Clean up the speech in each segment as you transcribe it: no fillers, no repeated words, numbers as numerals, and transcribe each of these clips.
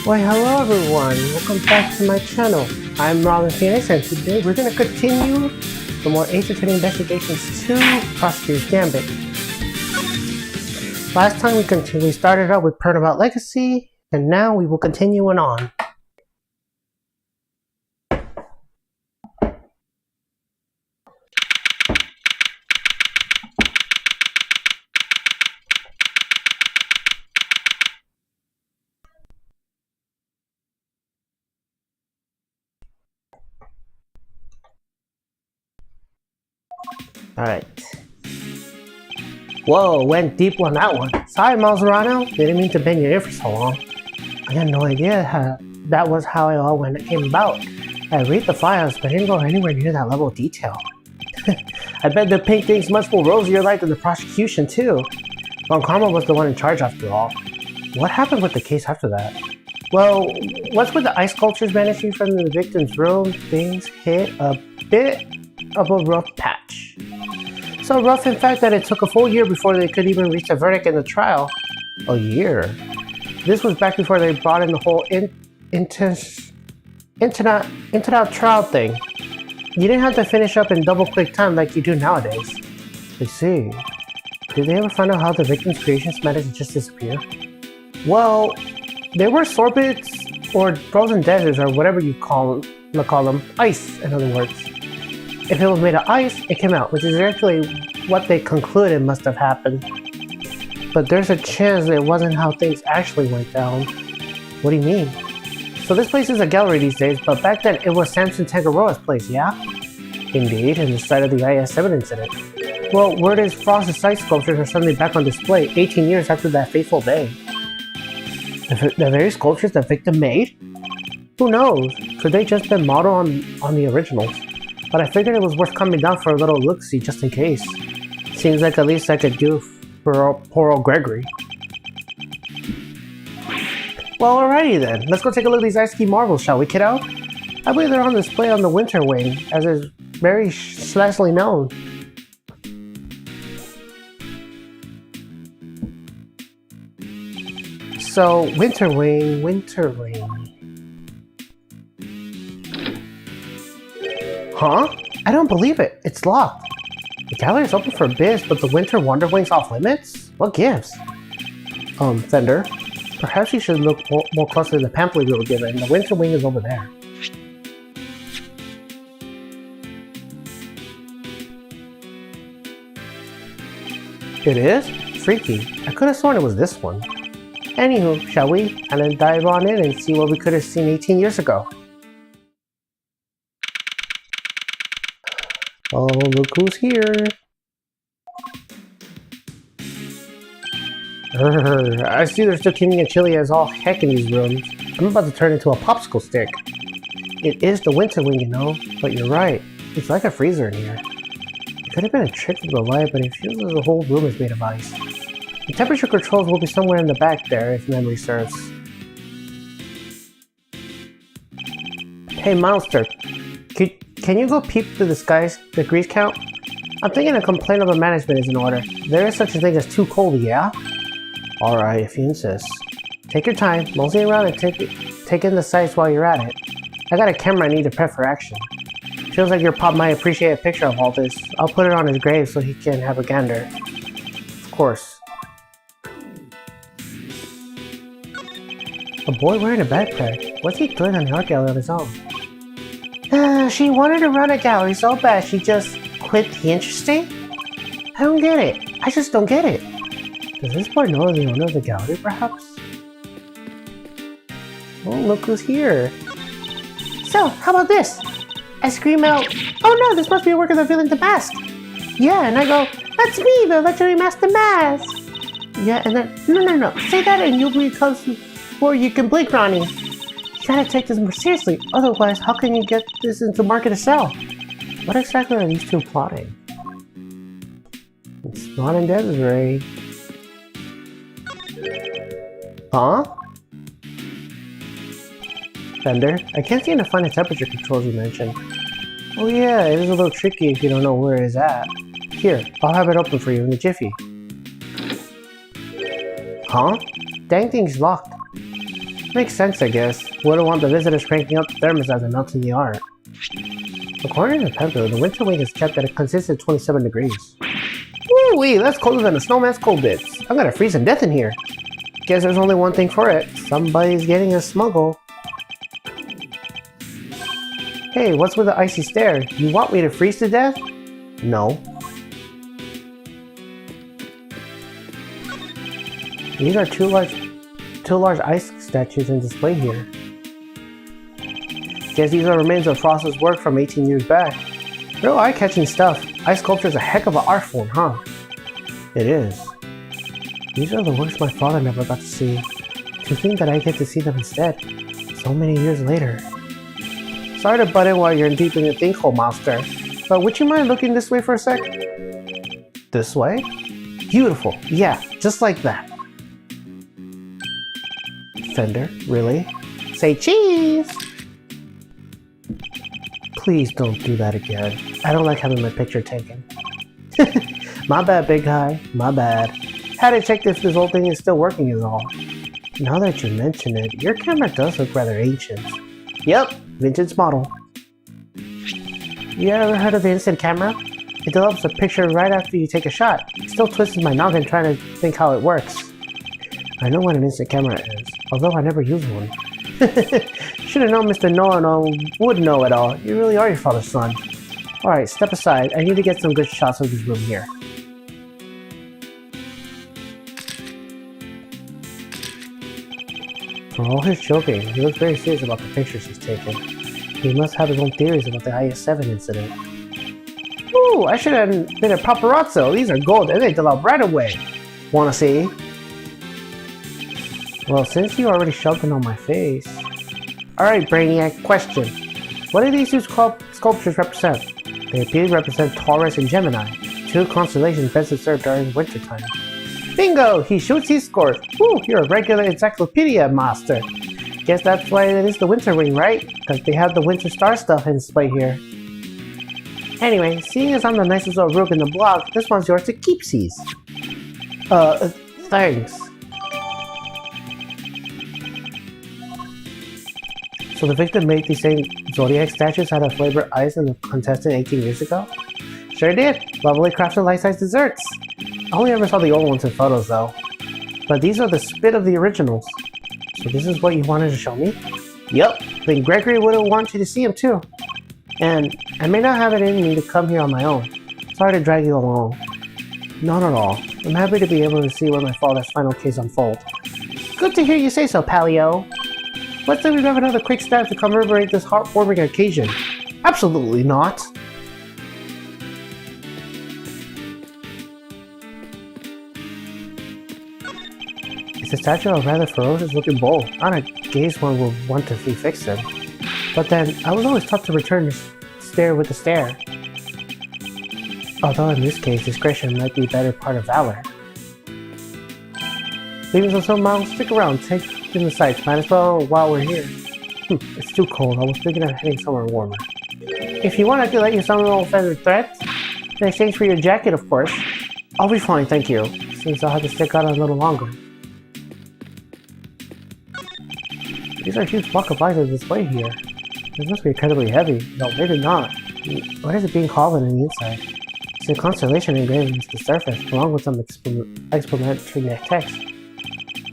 Why hello everyone, welcome back to my channel. I'm Robin Phoenix and today we're going to continue the more entertaining investigations to Prosecutor's Gambit. Last time we started out with Turnabout Legacy, and now we will continue on. Alright. Whoa, went deep on that one. Sorry, Maserano. Didn't mean to bend your ear for so long. I had no idea that was how it all came about. I read the files, but I didn't go anywhere near that level of detail. I bet the pink thing's much more rosier light than the prosecution, too. Von Karma was the one in charge after all. What happened with the case after that? Well, what's with the ice sculptures vanishing from the victim's room? Things hit a bit of a rough patch. So rough, in fact, that it took a full year before they could even reach a verdict in the trial. A year? This was back before they brought in the whole internet trial thing. You didn't have to finish up in double-quick time like you do nowadays. I see. Did they ever find out how the victim's creations managed to just disappear? Well, they were sorbets, or frozen deserts, or whatever you call them. Ice, in other words. If it was made of ice, it came out, which is actually what they concluded must have happened. But there's a chance that it wasn't how things actually went down. What do you mean? So this place is a gallery these days, but back then it was Samson Tangaroa's place, yeah? Indeed, and the site of the IS-7 incident. Well, word is Frost's ice sculptures are suddenly back on display 18 years after that fateful day. The very sculptures the victim made? Who knows? Could they just been modeled on the originals? But I figured it was worth coming down for a little look-see just in case. Seems like at least I could do for poor old Gregory. Well, alrighty then. Let's go take a look at these ice ski marvels, shall we, kiddo? I believe they're on display on the Winter Wing, as is very slashly known. So, Winter Wing. Huh? I don't believe it. It's locked. The gallery is open for biz, but the Winter Wonder Wing's off limits? What gives? Fender, perhaps you should look more closely at the pamphlet we were given. The Winter Wing is over there. It is? Freaky. I could have sworn it was this one. Anywho, shall we? And then dive on in and see what we could have seen 18 years ago. Oh, look who's here. I see they're still keeping it chilly as all heck in these rooms. I'm about to turn into a popsicle stick. It is the Winter Wing, you know, but you're right. It's like a freezer in here. It could have been a trick of the light, but it feels as the whole room is made of ice. The temperature controls will be somewhere in the back there, if memory serves. Hey, Monster. Can you go peep through the degrees count? I'm thinking a complaint about management is in order. There is such a thing as too cold, yeah? Alright, if you insist. Take your time, mosey around and take in the sights while you're at it. I got a camera I need to prep for action. Feels like your pop might appreciate a picture of all this. I'll put it on his grave so he can have a gander. Of course. A boy wearing a backpack? What's he doing on the art gallery on his own? She wanted to run a gallery so bad she just quit the interesting? I don't get it. I just don't get it. Does this boy know the owner of the gallery, perhaps? Oh, look who's here. So, how about this? I scream out, oh no, this must be a work of the villain, the mask. Yeah, and I go, that's me, the legendary master mask. Yeah, and then, no, say that and you'll be close before you can blink, Ronnie. You gotta take this more seriously, otherwise how can you get this into market to sell? What exactly are these two plotting? It's not in Desiree. Huh? Fender, I can't seem to find the temperature controls you mentioned. Oh yeah, it is a little tricky if you don't know where it is at. Here, I'll have it open for you in a jiffy. Huh? Dang thing's locked. Makes sense, I guess. Wouldn't want the visitors cranking up the thermos as it melts in the art. According to Pento, the winter wing is kept at a consistent 27 degrees. Woo-wee, that's colder than a snowman's cold bits. I'm gonna freeze to death in here. Guess there's only one thing for it. Somebody's getting a smuggle. Hey, what's with the icy stare? You want me to freeze to death? No. These are two large ice statues in display here. Guess these are remains of Frost's work from 18 years back. Real eye-catching stuff. Ice sculpture is a heck of an art form, huh? It is. These are the works my father never got to see. To think that I get to see them instead, so many years later. Sorry to butt in while you're deep in your think hole, monster. But would you mind looking this way for a sec? This way? Beautiful. Yeah, just like that. Fender, really? Say cheese! Please don't do that again. I don't like having my picture taken. My bad, big guy. My bad. Had to check if this whole thing is still working is all. Now that you mention it, your camera does look rather ancient. Yep, vintage model. You ever heard of the instant camera? It develops a picture right after you take a shot. It still twists my noggin trying to think how it works. I know what an instant camera is, although I never use one. Should have known Mr. Know-It-All would know it all. You really are your father's son. Alright, step aside. I need to get some good shots of this room here. For all his joking, he looks very serious about the pictures he's taken. He must have his own theories about the IS-7 incident. Ooh, I should have been a paparazzo. These are gold and they develop right away. Wanna see? Well, since you already shoved it on my face... Alright, Brainiac, question. What do these two sculptures represent? They appear to represent Taurus and Gemini, two constellations best observed during wintertime. Bingo! He shoots, he scores! Woo, you're a regular encyclopedia master! Guess that's why it is the winter wing, right? Because they have the winter star stuff in display here. Anyway, seeing as I'm the nicest little rook in the block, this one's yours to keepsies. Thanks. So the victim made these same Zodiac statues out of flavored ice in the contestant 18 years ago? Sure did! Lovely crafted life-size desserts! I only ever saw the old ones in photos though. But these are the spit of the originals. So this is what you wanted to show me? Yup, then Gregory would have wanted you to see them too. And I may not have it in me to come here on my own. Sorry to drag you along. Not at all. I'm happy to be able to see where my father's final case unfolds. Good to hear you say so, Palio. Let's say we have another quick stab to commemorate this heartwarming occasion. Absolutely not. It's a statue of a rather ferocious looking bull. Not a gaze one would want to see fixed in. But then, I was always taught to return the stare with a stare. Although in this case, discretion might be a better part of valor. Leaving some miles, stick around, take in the sights. Might as well while we're here. It's too cold. I was thinking of heading somewhere warmer. If you want, I could let you summon little feathered threats. In exchange for your jacket, of course. I'll be fine, thank you. Seems I'll have to stick out a little longer. These are huge block of ice on display here. It must be incredibly heavy. No, maybe not. What is it being called on the inside? It's a constellation engraved into the surface, along with some explanatory text.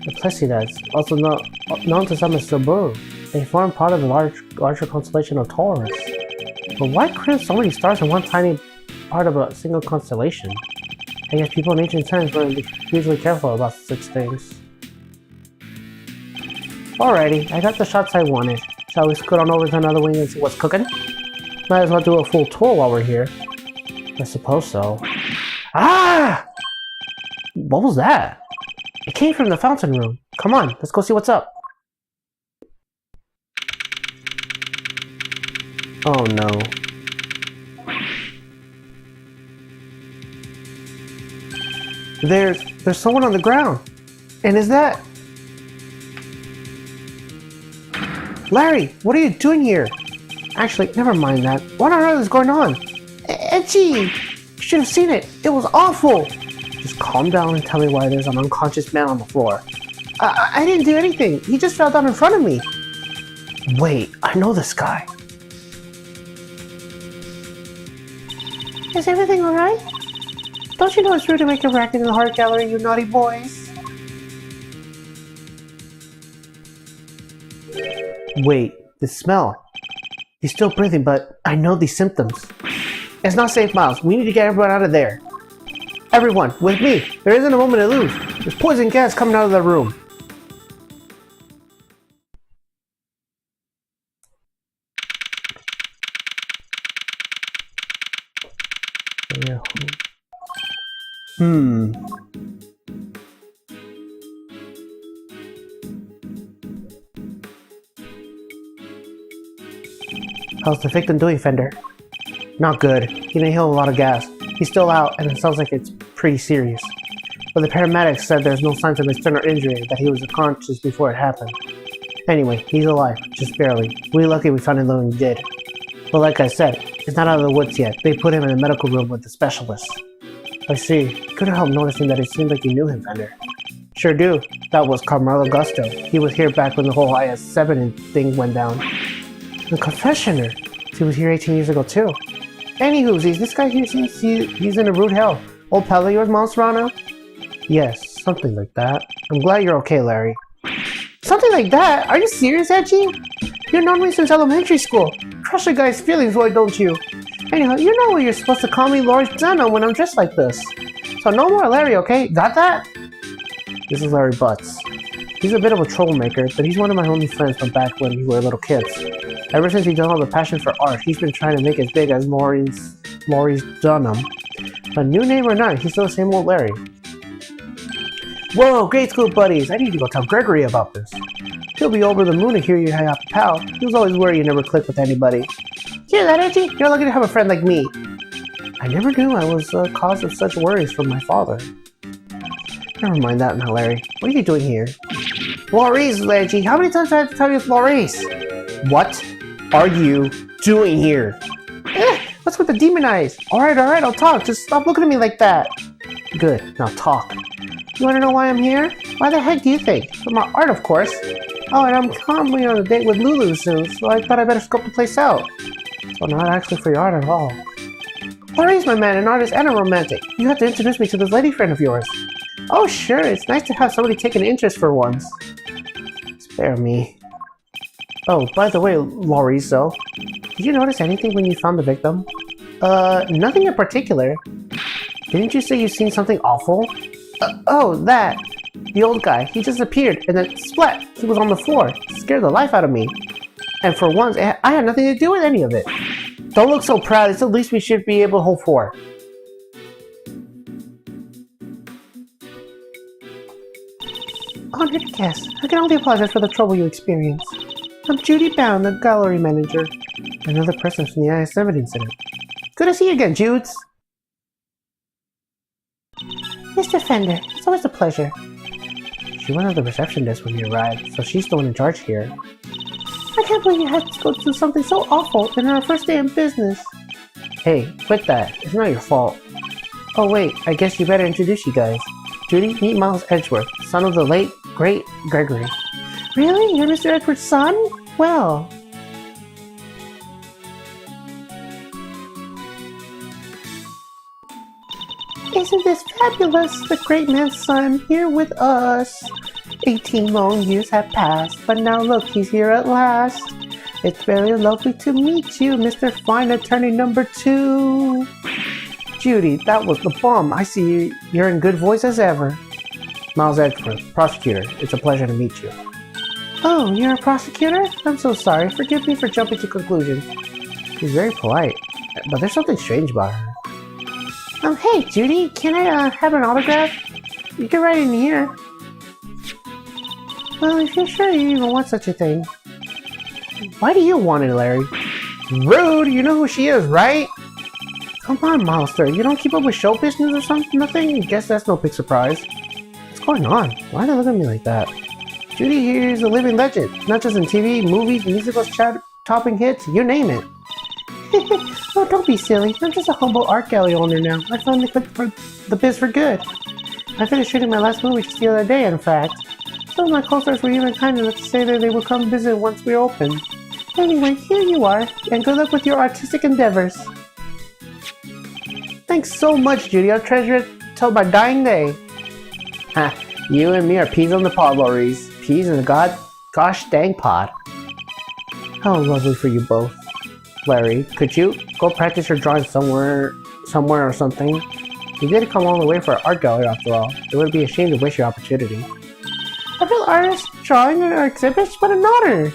The Plesiades, also known to some as Subaru, they form part of the larger constellation of Taurus. But why create so many stars in one tiny part of a single constellation? I guess people in ancient times were hugely careful about such things. Alrighty, I got the shots I wanted. Shall we scoot on over to another wing and see what's cooking? Might as well do a full tour while we're here. I suppose so. Ah! What was that? It came from the fountain room. Come on, let's go see what's up. Oh no. There's someone on the ground. And is that... Larry, what are you doing here? Actually, never mind that. What on earth is going on? Edgy! You should have seen it. It was awful. Just calm down and tell me why there's an unconscious man on the floor. I didn't do anything. He just fell down in front of me. Wait, I know this guy. Is everything alright? Don't you know it's rude to make a racket in the art gallery, you naughty boys? Wait, the smell. He's still breathing, but I know these symptoms. It's not safe, Miles. We need to get everyone out of there. Everyone, with me. There isn't a moment to lose. There's poison gas coming out of the room. How's the victim doing, Fender? Not good. He didn't inhale a lot of gas. He's still out, and it sounds like it's pretty serious. But the paramedics said there's no signs of external injury, that he was unconscious before it happened. Anyway, he's alive, just barely. We're lucky we found him when we did. But like I said, he's not out of the woods yet. They put him in the medical room with the specialists. I see. Couldn't help noticing that it seemed like you knew him, Fender. Sure do. That was Carmelo Gusto. He was here back when the whole IS-7 thing went down. The confessioner. He was here 18 years ago too. Anywhoosies, this guy here seems he's in a rude hell. Old pal of yours, Monsterano? Yes, something like that. I'm glad you're okay, Larry. Something like that? Are you serious, Edgy? You've known me since elementary school. Crush a guy's feelings, why don't you? Anyhow, you know what you're supposed to call me Lord Zeno when I'm dressed like this. So no more Larry, okay? Got that? This is Larry Butts. He's a bit of a troublemaker, but he's one of my only friends from back when we were little kids. Ever since he developed a passion for art, he's been trying to make it big as Maurice Dunham. But new name or not, he's still the same old Larry. Whoa, grade school buddies! I need to go tell Gregory about this. He'll be over the moon to hear you hang out the pal. He was always worried you never clicked with anybody. Hear that, Edgy? You're lucky to have a friend like me. I never knew I was the cause of such worries from my father. Never mind that now, Larry. What are you doing here? Maurice, Edgy! How many times do I have to tell you it's Maurice? What are you doing here? What's with the demon eyes? Alright, I'll talk. Just stop looking at me like that. Good, now talk. You wanna know why I'm here? Why the heck do you think? For my art, of course. Oh, and I'm coming on a date with Lulu soon, so I thought I better scope the place out. So not actually for your art at all. Maurice, my man, an artist and a romantic. You have to introduce me to this lady friend of yours. Oh, sure, it's nice to have somebody take an interest for once. Spare me. Oh, by the way, Lauriso, did you notice anything when you found the victim? Nothing in particular. Didn't you say you seen something awful? Oh, that! The old guy, he just appeared, and then splat! He was on the floor. It scared the life out of me. And for once, I had nothing to do with any of it. Don't look so proud, it's the least we should be able to hope for. Honored guest, I can only apologize for the trouble you experienced. I'm Judy Bound, the gallery manager. Another person from the IS-7 incident. Good to see you again, Judes. Mr. Fender, it's always a pleasure. She went on the reception desk when you arrived, so she's the one in charge here. I can't believe you had to go through something so awful in our first day in business. Hey, quit that. It's not your fault. Oh wait, I guess you better introduce you guys. Judy, meet Miles Edgeworth, son of the late, great Gregory. Really? You're Mr. Edgeworth's son? Well... Isn't this fabulous? The great man's son here with us. 18 long years have passed, but now look, he's here at last. It's very lovely to meet you, Mr. Fine Attorney number 2. Judy, that was the bomb. I see you're in good voice as ever. Miles Edgeworth, Prosecutor. It's a pleasure to meet you. Oh, you're a prosecutor? I'm so sorry. Forgive me for jumping to conclusions. She's very polite, but there's something strange about her. Hey, Judy, can I have an autograph? You can write in here. Well, if you're sure you even want such a thing. Why do you want it, Larry? Rude! You know who she is, right? Come on, Monster. You don't keep up with show business or something? Nothing? Guess that's no big surprise. What's going on? Why do they look at me like that? Judy here is a living legend. Not just in TV, movies, musicals, chart-topping hits, you name it. Oh, don't be silly. I'm just a humble art gallery owner now. I finally quit for the biz for good. I finished shooting my last movie just the other day, in fact. Some of my co-stars were even kind enough to say that they would come visit once we open. Anyway, here you are, and good luck with your artistic endeavors. Thanks so much, Judy. I'll treasure it till my dying day. Ha, you and me are peas on the pod, Lorries. Peas in the gosh dang pod. How lovely for you both. Larry, could you go practice your drawing somewhere or something? You did come all the way for an art gallery after all. It would be a shame to waste your opportunity. A real artist drawing in our exhibits? What an honor!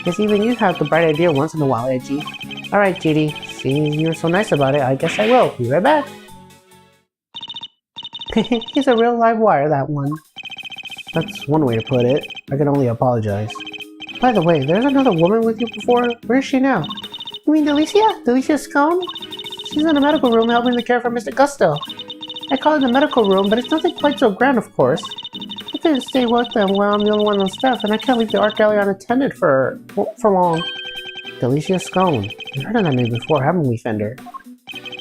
Guess even you have the bright idea once in a while, Edgy. Alright, Judy. Seeing you're so nice about it, I guess I will. Be right back. He's a real live wire, that one. That's one way to put it. I can only apologize. By the way, there's another woman with you before. Where is she now? You mean Delicia? Delicia Scone? She's in the medical room helping to care for Mr. Gusto. I call it the medical room, but it's nothing quite so grand, of course. I couldn't stay with them while I'm the only one on staff, and I can't leave the art gallery unattended for long. Delicia Scone. We've heard of that name before, haven't we, Fender?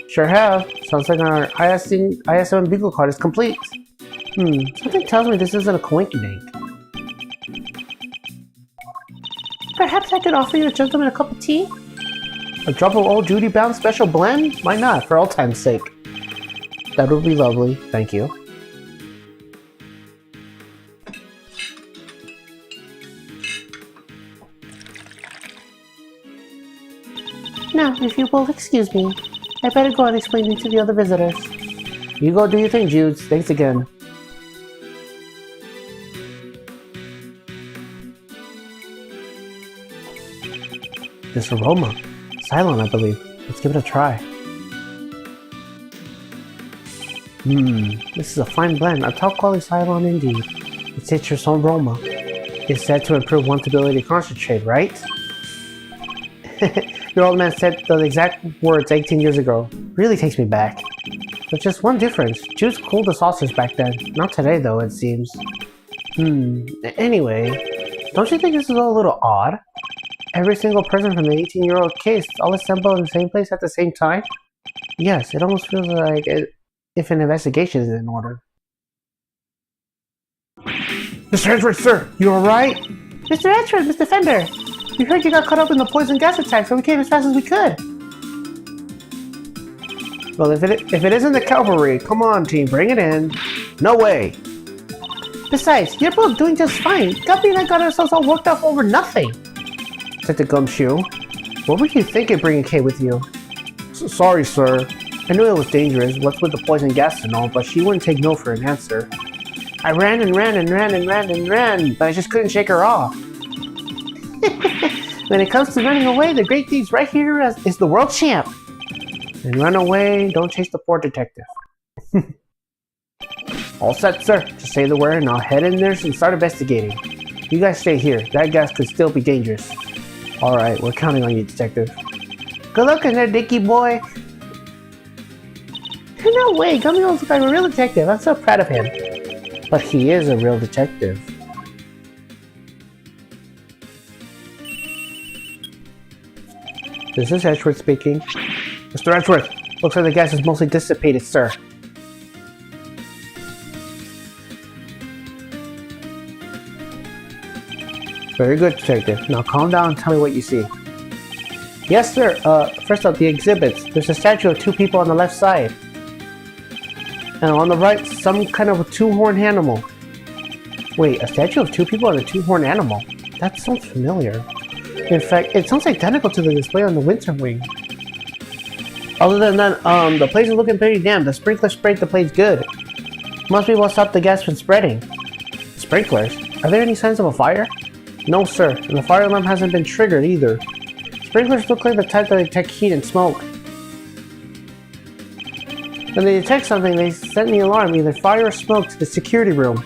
Sure have. Sounds like our ISM Beagle card is complete. Something tells me this isn't a coincidence. Perhaps I could offer you a gentleman a cup of tea? A drop of old Judy Bound special blend? Why not, for old time's sake? That would be lovely, thank you. Now, if you will excuse me, I better go and explain it to the other visitors. You go do your thing, Judes. Thanks again. This aroma. Cylon, I believe. Let's give it a try. This is a fine blend. A top quality Cylon indeed. It's citrus aroma. It's said to improve one's ability to concentrate, right? Your old man said those exact words 18 years ago. Really takes me back. But just one difference. Jews cooled the saucers back then. Not today, though, it seems. Anyway, don't you think this is all a little odd? Every single person from the 18-year-old case all assembled in the same place at the same time? Yes, it almost feels like if an investigation is in order. Mr. Edgeworth, sir! You alright? Mr. Edgeworth, Mr. Fender! We heard you got caught up in the poison gas attack, so we came as fast as we could. Well, if it isn't the cavalry, come on, team, bring it in. No way! Besides, you're both doing just fine. Guppy and I got ourselves all worked up over nothing. Said the gumshoe. What were you thinking bringing Kay with you? Sorry, sir. I knew it was dangerous, what's with the poison gas and all, but she wouldn't take no for an answer. I ran and ran and ran and ran and ran, but I just couldn't shake her off. When it comes to running away, the great thief's right here is the world champ. And run away, don't chase the poor detective. All set, sir. Just say the word and I'll head in there and start investigating. You guys stay here. That gas could still be dangerous. Alright, we're counting on you, detective. Good luck in there, Dickie boy. No way, Gummy looks like a real detective. I'm so proud of him. But he is a real detective. This is Edgeworth speaking. Mr. Edgeworth, looks like the gas is mostly dissipated, sir. Very good, detective. Now calm down and tell me what you see. Yes, sir. First up, the exhibits. There's a statue of two people on the left side. And on the right, some kind of a two-horned animal. Wait, a statue of two people and a two-horned animal? That sounds familiar. In fact, it sounds identical to the display on the winter wing. Other than that, the place is looking pretty damn. The sprinkler sprayed the place good. Must be what stopped the gas from spreading. Sprinklers? Are there any signs of a fire? No, sir, and the fire alarm hasn't been triggered either. Sprinklers look like the type that detect heat and smoke. When they detect something, they send the alarm, either fire or smoke, to the security room.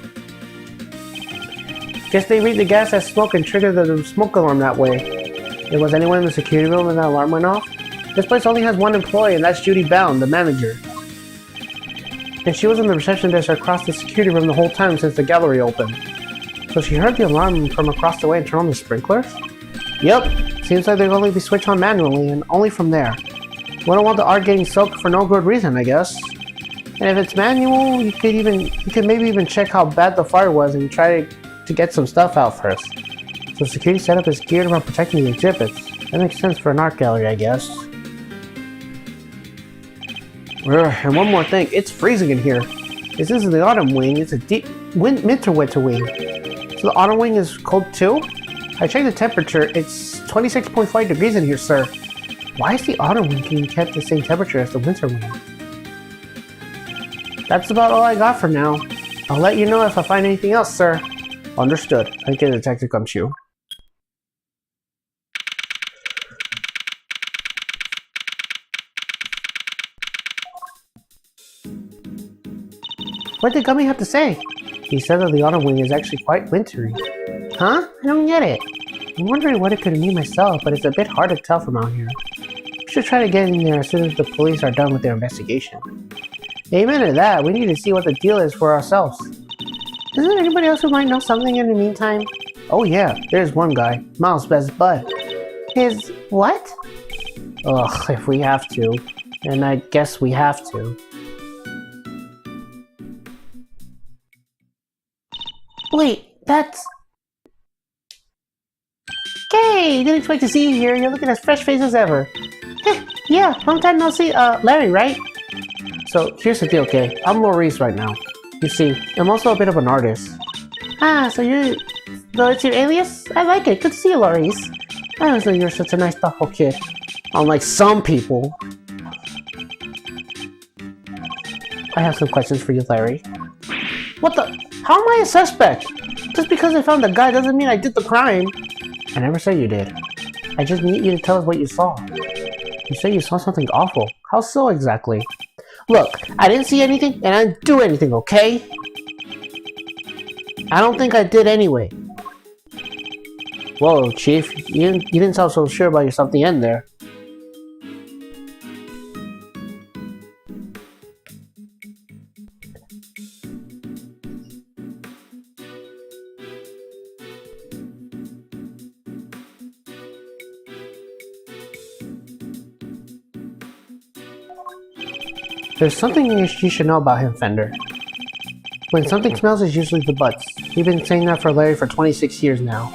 Guess they read the gas as smoke and trigger the smoke alarm that way. Was anyone in the security room when that alarm went off? This place only has one employee, and that's Judy Bound, the manager. And she was in the reception desk across the security room the whole time since the gallery opened. So she heard the alarm from across the way and turned on the sprinklers? Yep, seems like they'll only be switched on manually and only from there. We don't want the art getting soaked for no good reason, I guess. And if it's manual, you could maybe even check how bad the fire was and try to get some stuff out first. So security setup is geared around protecting the exhibits. That makes sense for an art gallery, I guess. And one more thing, it's freezing in here. This isn't the autumn wing, it's a deep winter wing. So the autumn wing is cold too? I checked the temperature, it's 26.5 degrees in here, sir. Why is the autumn wing being kept the same temperature as the winter wing? That's about all I got for now. I'll let you know if I find anything else, sir. Understood. I get Detective Gumshoe. What did Gummy have to say? He said that the autumn wing is actually quite wintry. Huh? I don't get it. I'm wondering what it could mean myself, but it's a bit hard to tell from out here. We should try to get in there as soon as the police are done with their investigation. Amen to that. We need to see what the deal is for ourselves. Isn't there anybody else who might know something in the meantime? Oh yeah, there's one guy. Miles' best bud. His what? Ugh, if we have to. And I guess we have to. Wait, that's... Okay, didn't expect to see you here. You're looking as fresh-faced as ever. Yeah, long time no see. Larry, right? So, here's the deal, okay? I'm Maurice right now. You see, I'm also a bit of an artist. Ah, so it's your alias? I like it. Good to see you, Maurice. I always know you're such a nice, thoughtful kid. Unlike some people. I have some questions for you, Larry. What the? How am I a suspect? Just because I found the guy doesn't mean I did the crime. I never said you did. I just need you to tell us what you saw. You say you saw something awful. How so exactly? Look, I didn't see anything and I didn't do anything, okay? I don't think I did anyway. Whoa, Chief. You didn't sound so sure about yourself at the end there. There's something you should know about him, Fender. When something smells, it's usually the butts. We've been saying that for Larry for 26 years now.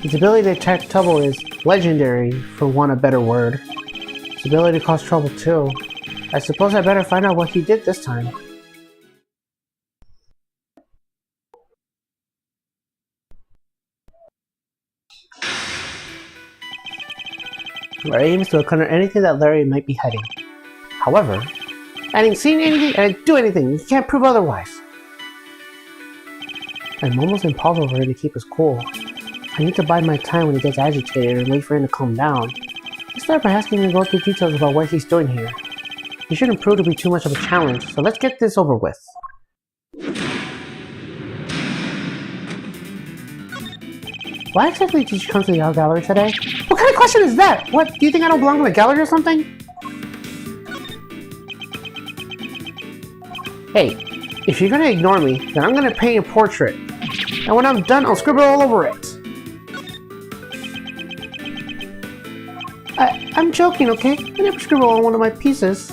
His ability to detect trouble is legendary, for want of a better word. His ability to cause trouble too. I suppose I better find out what he did this time. Our aim is to encounter anything that Larry might be hiding. However, I didn't see anything, I didn't do anything. You can't prove otherwise. I'm almost impossible for him to keep us cool. I need to bide my time when he gets agitated and wait for him to calm down. Let's start by asking him to go through details about what he's doing here. He shouldn't prove to be too much of a challenge, so let's get this over with. Why exactly did you come to the art gallery today? What kind of question is that? What, do you think I don't belong to the gallery or something? Hey, if you're gonna ignore me, then I'm gonna paint a portrait. And when I'm done, I'll scribble all over it. I'm joking, okay? I never scribble on one of my pieces.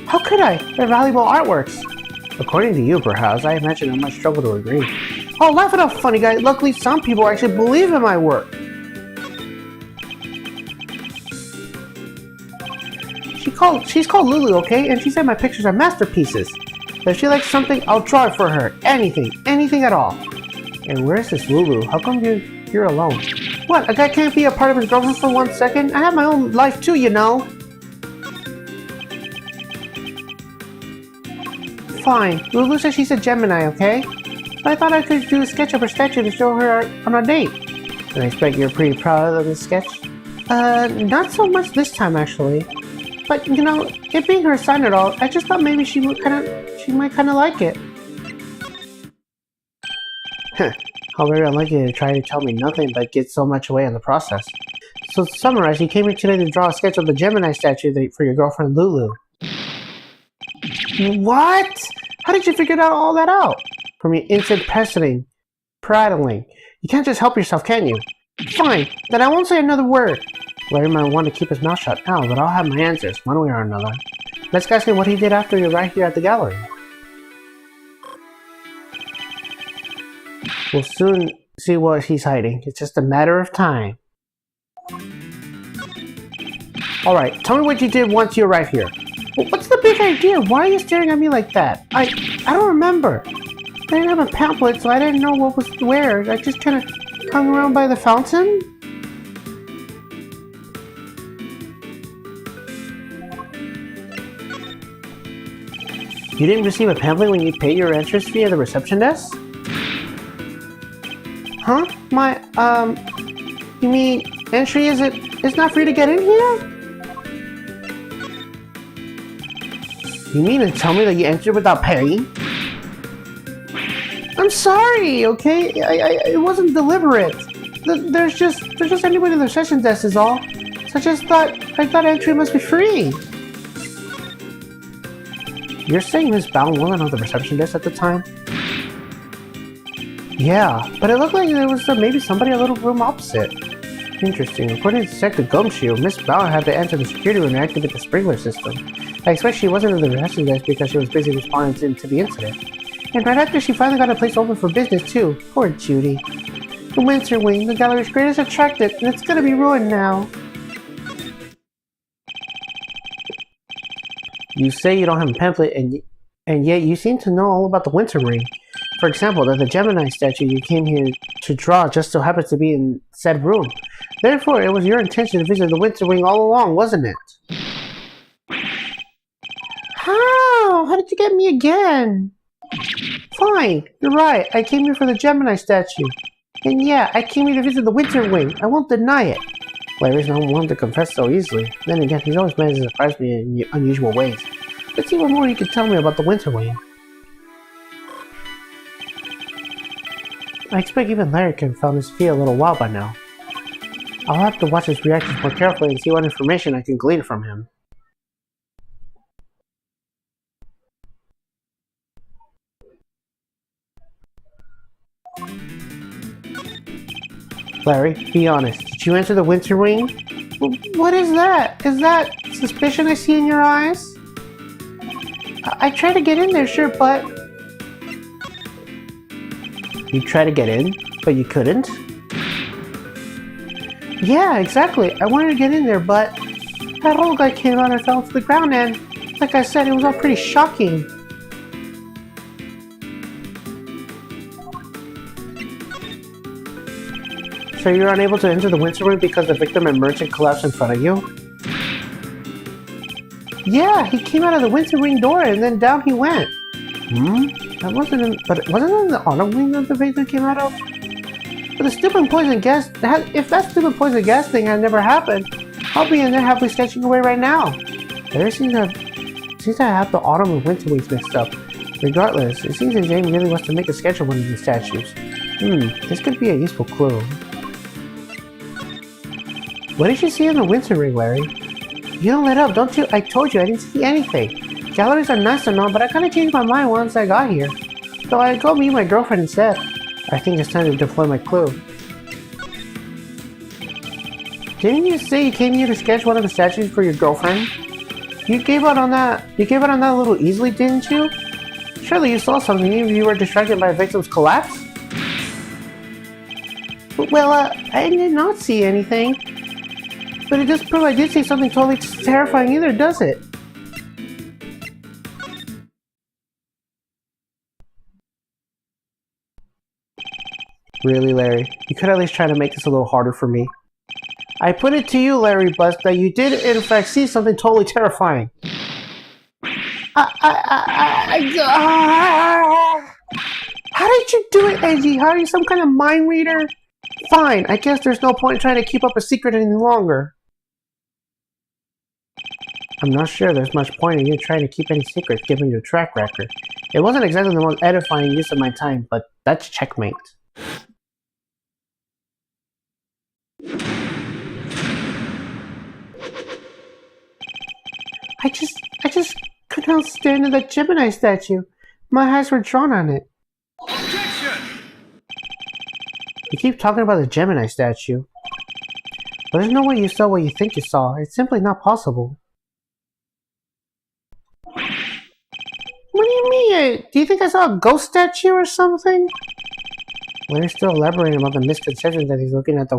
How could I? They're valuable artworks. According to you, perhaps, I imagine I might struggle to agree. Oh, laugh it up, funny guy. Luckily, some people actually believe in my work. She's called Lulu, okay? And she said my pictures are masterpieces. If she likes something, I'll draw it for her. Anything at all. And where's this Lulu? How come you're alone? What, a guy can't be a part of his girlfriend for 1 second? I have my own life too, you know. Fine, Lulu says she's a Gemini, okay? But I thought I could do a sketch of her statue to show her on our date. And I expect you're pretty proud of this sketch? Not so much this time, actually. But, you know, it being her son and all, I just thought maybe she might kinda like it. Heh, how very unlikely to try to tell me nothing but get so much away in the process. So to summarize, you came here today to draw a sketch of the Gemini statue for your girlfriend Lulu. What? How did you figure all that out? From your instant prattling. You can't just help yourself, can you? Fine, then I won't say another word. Larry might want to keep his mouth shut now, but I'll have my answers, one way or another. Let's ask him what he did after you arrived here at the gallery. We'll soon see what he's hiding. It's just a matter of time. Alright, tell me what you did once you arrived here. Well, what's the big idea? Why are you staring at me like that? I don't remember. I didn't have a pamphlet, so I didn't know what was where. I just kind of hung around by the fountain. You didn't receive a pamphlet when you paid your entrance fee at the reception desk? Huh? You mean entry it's not free to get in here? You mean to tell me that you entered without paying? I'm sorry, okay? It wasn't deliberate. There's just anybody at the reception desk is all. So I thought entry must be free. You're saying Miss Bound wasn't on the reception desk at the time? Yeah, but it looked like there was maybe somebody in a little room opposite. Interesting. According to Detective Gumshoe, Miss Bound had to enter the security room and activate the sprinkler system. I expect she wasn't in the reception desk because she was busy responding to the incident. And right after she finally got a place open for business too. Poor Judy. The Winter Wing, the gallery's greatest attraction, and it's gonna be ruined now. You say you don't have a pamphlet, and yet you seem to know all about the Winter Ring. For example, that the Gemini statue you came here to draw just so happens to be in said room. Therefore, it was your intention to visit the Winter Ring all along, wasn't it? How? How did you get me again? Fine, you're right. I came here for the Gemini statue. And yeah, I came here to visit the Winter Wing. I won't deny it. Larry's not one to confess so easily. Then again, he's always managed to surprise me in unusual ways. Let's see what more you can tell me about the Winter Wing. I expect even Larry can have found his feet a little while by now. I'll have to watch his reactions more carefully and see what information I can glean from him. Larry, be honest. Did you enter the Winter Wing? What is that? Is that suspicion I see in your eyes? I tried to get in there, sure, but... You tried to get in, but you couldn't? Yeah, exactly. I wanted to get in there, but... That old guy came out and fell to the ground, and... Like I said, it was all pretty shocking. So you're unable to enter the Winter Wing because the victim emerged and collapsed in front of you? Yeah, he came out of the Winter Wing door and then down he went. That wasn't in, but wasn't it in the auto wing that the victim came out of? But the stupid poison gas, if that stupid poison gas thing had never happened, I'll be in there happily sketching away right now. There seems to have the autumn and winter wings mixed up. Regardless, it seems that Jamie really wants to make a sketch of one of these statues. This could be a useful clue. What did you see in the Winter Ring, Larry? You don't let up, don't you? I told you I didn't see anything. Galleries are nice and all, but I kind of changed my mind once I got here. So I go meet my girlfriend instead. I think it's time to deploy my clue. Didn't you say you came here to sketch one of the statues for your girlfriend? You gave out on that a little easily, didn't you? Surely you saw something even if you were distracted by a victim's collapse? Well, I did not see anything. But it doesn't prove I did see something totally terrifying either, does it? Really, Larry? You could at least try to make this a little harder for me. I put it to you, Larry Bust, that you did in fact see something totally terrifying. How did you do it, Edgy? How are you, some kind of mind reader? Fine, I guess there's no point in trying to keep up a secret any longer. I'm not sure there's much point in you trying to keep any secrets given your track record. It wasn't exactly the most edifying use of my time, but that's checkmate. I just could not stand at that Gemini statue. My eyes were drawn on it. Objection! You keep talking about the Gemini statue. But there's no way you saw what you think you saw. It's simply not possible. What do you mean? Do you think I saw a ghost statue or something? Larry's still elaborating about the misconception that he's looking at the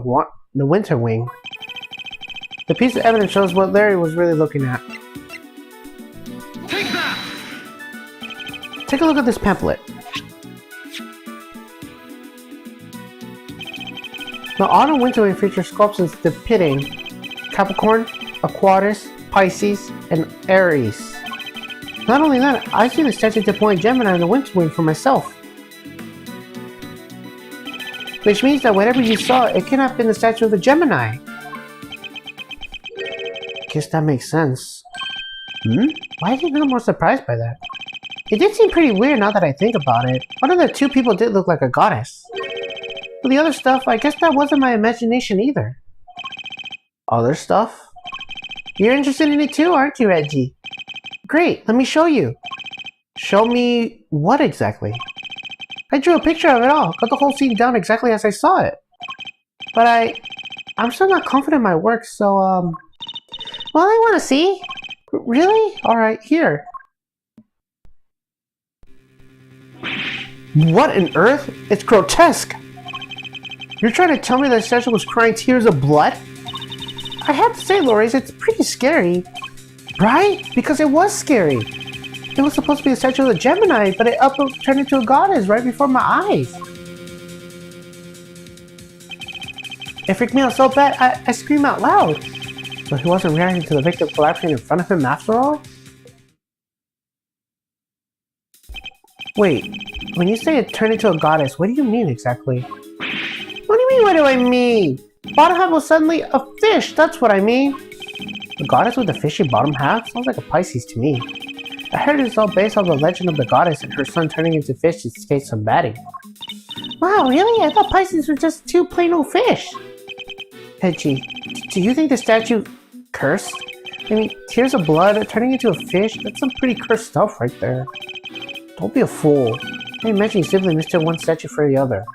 winter wing. The piece of evidence shows what Larry was really looking at. Take that! Take a look at this pamphlet. The autumn-winter wing features sculptures depicting Capricorn, Aquarius, Pisces, and Aries. Not only that, I've seen a statue deploying Gemini in the winter wing for myself. Which means that whatever you saw, it cannot have been the statue of the Gemini. Guess that makes sense. Why is he not more surprised by that? It did seem pretty weird now that I think about it. One of the two people did look like a goddess. But the other stuff, I guess that wasn't my imagination either. Other stuff? You're interested in it too, aren't you, Edgy? Great, let me show you. Show me what exactly? I drew a picture of it all, got the whole scene down exactly as I saw it. But I'm still not confident in my work, so, well, I want to see. Really? Alright, here. What on earth? It's grotesque! You're trying to tell me that statue was crying tears of blood? I have to say, Loris, it's pretty scary. Right? Because it was scary. It was supposed to be a statue of the Gemini, but it turned into a goddess right before my eyes. It freaked me out so bad, I screamed out loud. But he wasn't reacting to the victim collapsing in front of him after all? Wait, when you say it turned into a goddess, what do you mean exactly? What do you mean, what do I mean? Bottom half was suddenly a fish, that's what I mean. A goddess with a fishy bottom half? Sounds like a Pisces to me. I heard it's all based on the legend of the goddess and her son turning into fish to escape some batting. Wow, really? I thought Pisces were just two plain old fish. Hedgie, do you think the statue cursed? I mean, tears of blood turning into a fish? That's some pretty cursed stuff right there. Don't be a fool. I imagine you simply mistook one statue for the other.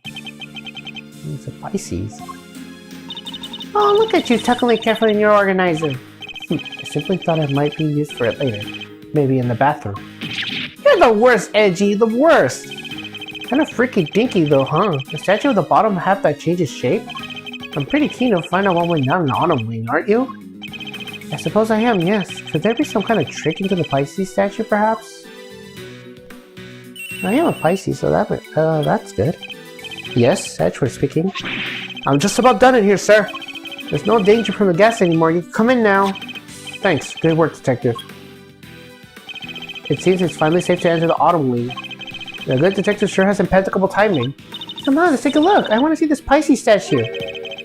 It's a Pisces. Oh, look at you tucking carefully in your organizer. I simply thought it might be used for it later. Maybe in the bathroom. You're the worst, Edgy, the worst! Kind of freaky dinky though, huh? The statue of the bottom half that changes shape? I'm pretty keen to find out what went down in the autumn wing, aren't you? I suppose I am, yes. Could there be some kind of trick into the Pisces statue, perhaps? I am a Pisces, so that's good. Yes, Edgeworth speaking. I'm just about done in here, sir. There's no danger from the gas anymore. You can come in now. Thanks. Good work, detective. It seems it's finally safe to enter the autumn wing. The good detective sure has impeccable timing. Come on, let's take a look. I want to see this Pisces statue.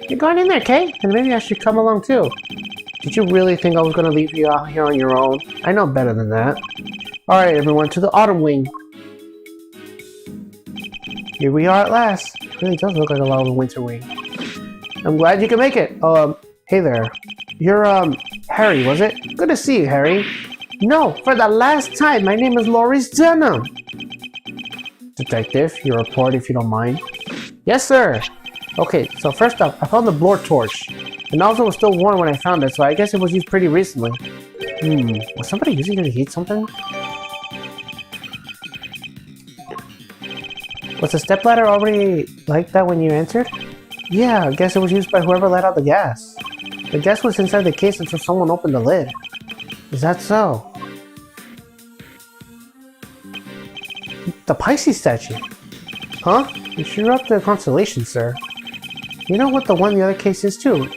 You're going in there, Kay? And maybe I should come along too. Did you really think I was going to leave you out here on your own? I know better than that. Alright, everyone, to the autumn wing. Here we are at last. It really does look like a lot of the winter wing. I'm glad you can make it. Hey there. You're, Harry, was it? Good to see you, Harry. No, for the last time, my name is Loris Dunham. Detective, your report if you don't mind. Yes, sir. Okay, so first up, I found the blowtorch. The nozzle was still warm when I found it, so I guess it was used pretty recently. Was somebody using it to heat something? Was the stepladder already like that when you entered? Yeah, I guess it was used by whoever let out the gas. The gas was inside the case until someone opened the lid. Is that so? The Pisces statue? Huh? You sure up to the constellation, sir. You know what the one in the other case is too.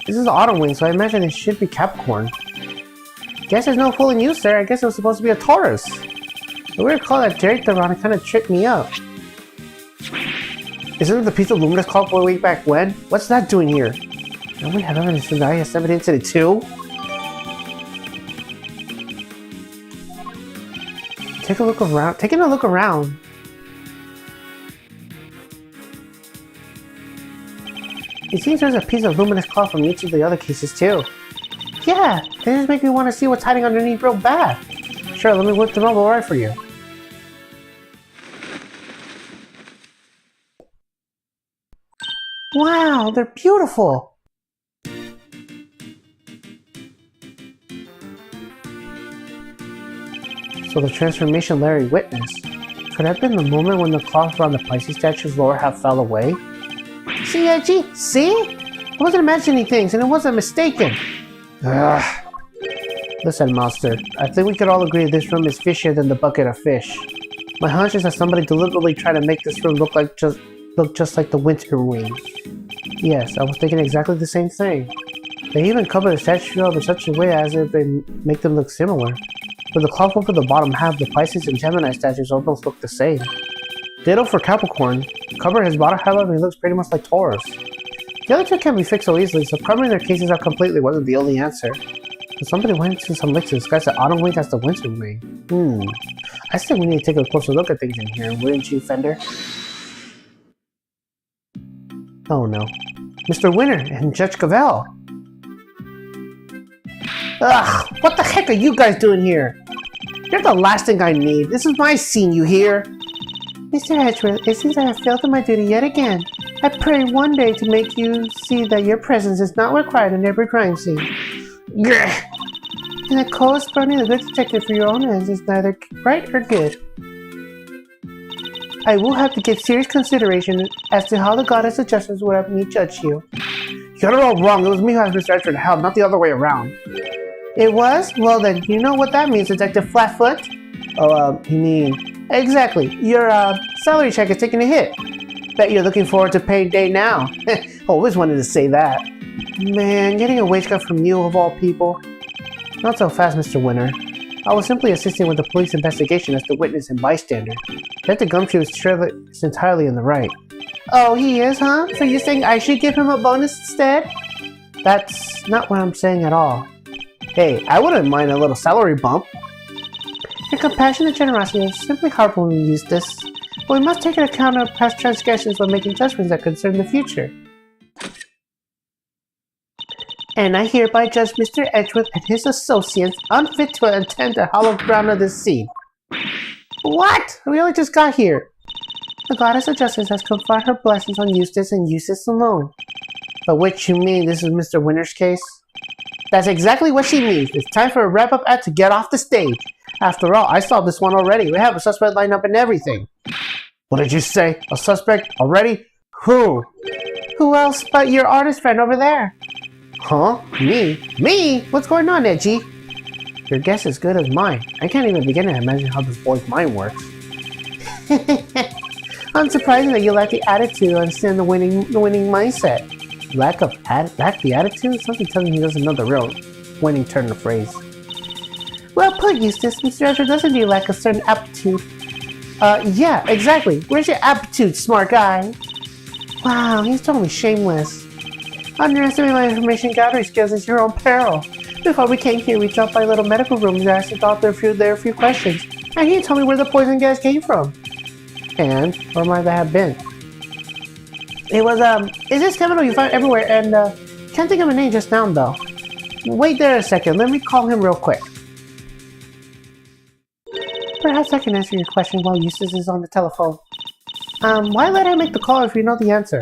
This is the autumn wing, so I imagine it should be Capricorn. Guess there's no fooling you, sir. I guess it was supposed to be a Taurus. The weird call that draped around it kind of tricked me up. Isn't it the piece of luminous clock way back when? What's that doing here? Don't we have evidence that I has evidence in it too? Taking a look around. It seems there's a piece of luminous cloth from each of the other cases too. Yeah, they just make me want to see what's hiding underneath real bad. Sure, let me whip them up right for you. Wow, they're beautiful! So the transformation Larry witnessed. Could have been the moment when the cloth around the Pisces statue's lower half fell away? See, Edgy? See? I wasn't imagining things, and it wasn't mistaken. Ugh. Listen, Monster. I think we could all agree this room is fishier than the bucket of fish. My hunch is that somebody deliberately tried to make this room look just like the winter wing. Yes, I was thinking exactly the same thing. They even covered the statue up in such a way as if they make them look similar. With the cloth over the bottom half, the Pisces and Gemini statues almost look the same. Ditto for Capricorn. Cover his bottom half up and he looks pretty much like Taurus. The other two can't be fixed so easily, so covering their cases up completely wasn't the only answer. But somebody went into some licks to disguise the autumn wing as the winter wing. I think we need to take a closer look at things in here, wouldn't you, Fender? Oh no. Mr. Winter and Judge Cavell! Ugh! What the heck are you guys doing here? You're the last thing I need. This is my scene, you hear? Mr. Edgeworth, it seems I have failed in my duty yet again. I pray one day to make you see that your presence is not required in every crime scene. Grr. And that co-spawning a good detective for your own ends is neither right or good. I will have to give serious consideration as to how the goddess of justice would have me judge you. You got it all wrong. It was me who asked Mr. Edgeworth to help, not the other way around. It was? Well then, you know what that means, Detective Flatfoot? Oh, you mean... Exactly. Your, salary check is taking a hit. Bet you're looking forward to payday now. Always wanted to say that. Man, getting a wage cut from you of all people. Not so fast, Mr. Winter. I was simply assisting with the police investigation as the witness and bystander. Detective Gumshoe is entirely in the right. Oh, he is, huh? So you're saying I should give him a bonus instead? That's not what I'm saying at all. Hey, I wouldn't mind a little salary bump. Your compassion and generosity are simply heartwarming, Eustace. But we must take into account our past transgressions when making judgments that concern the future. And I hereby judge Mr. Edgeworth and his associates unfit to attend the hallowed ground of this scene. What? We only just got here. The goddess of justice has conferred her blessings on Eustace and Eustace alone. But which you mean this is Mr. Winter's case? That's exactly what she means. It's time for a wrap-up act to get off the stage. After all, I saw this one already. We have a suspect lined up and everything. What did you say? A suspect already? Who? Who else but your artist friend over there? Huh? Me? Me? What's going on, Edgy? Your guess is as good as mine. I can't even begin to imagine how this boy's mind works. Unsurprising that you lack the attitude to understand the winning mindset. Lack the attitude? Something telling me he doesn't know the real winning turn of phrase. Well put, Eustace. Mr. Edgeworth does indeed lack a certain aptitude. Yeah, exactly. Where's your aptitude, smart guy? Wow, he's totally shameless. Underestimate my information gathering skills is your own peril. Before we came here, we dropped by a little medical room and asked the doctor a few questions. And he told me where the poison gas came from. And where might that have been? It was, is this chemical you find everywhere, and, can't think of a name just now, though. Wait there a second, let me call him real quick. Perhaps I can answer your question while Eustace is on the telephone. Why let him make the call if you know the answer?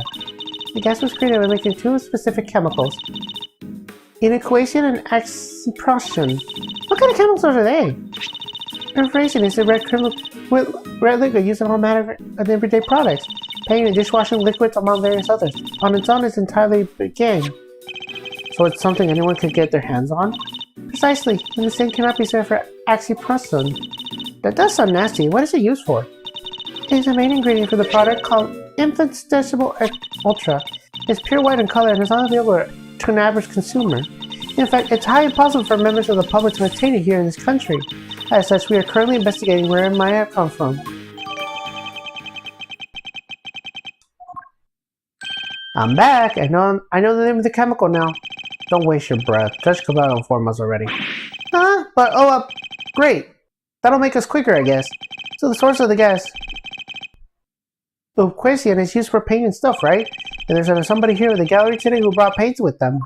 The gas was created by making two specific chemicals. Inoculation and oxyprocin. What kind of chemicals are they? Perforation is a red liquid used in all manner of everyday products. Paint and dishwashing liquids among various others. On its own, it's entirely gang. So it's something anyone could get their hands on? Precisely, and the same cannot be said for oxyprocin. That does sound nasty. What is it used for? It is the main ingredient for the product called Infant Stretchable Ultra. It's pure white in color and is not available to an average consumer. In fact, it's highly impossible for members of the public to obtain it here in this country. As such, we are currently investigating where it might have come from. I'm back! I know the name of the chemical now. Don't waste your breath. Judge Cavell informed us already. Great. That'll make us quicker, I guess. So the source of the gas. Quasian is used for paint and stuff, right? And there's somebody here at the gallery today who brought paints with them.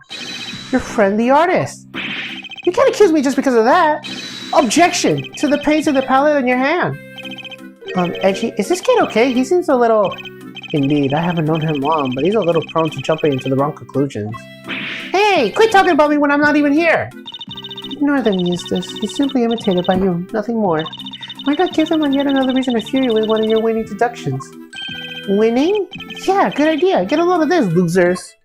Your friend, the artist. You can't accuse me just because of that. Objection to the paints of the palette in your hand. Edgy, is this kid okay? He seems a little... Indeed, I haven't known him long, but he's a little prone to jumping into the wrong conclusions. Hey, quit talking about me when I'm not even here! Ignore them, Eustace. He's simply imitated by you, nothing more. Why not give them yet another reason to fury with one of your winning deductions? Winning? Yeah, good idea. Get a load of this, losers.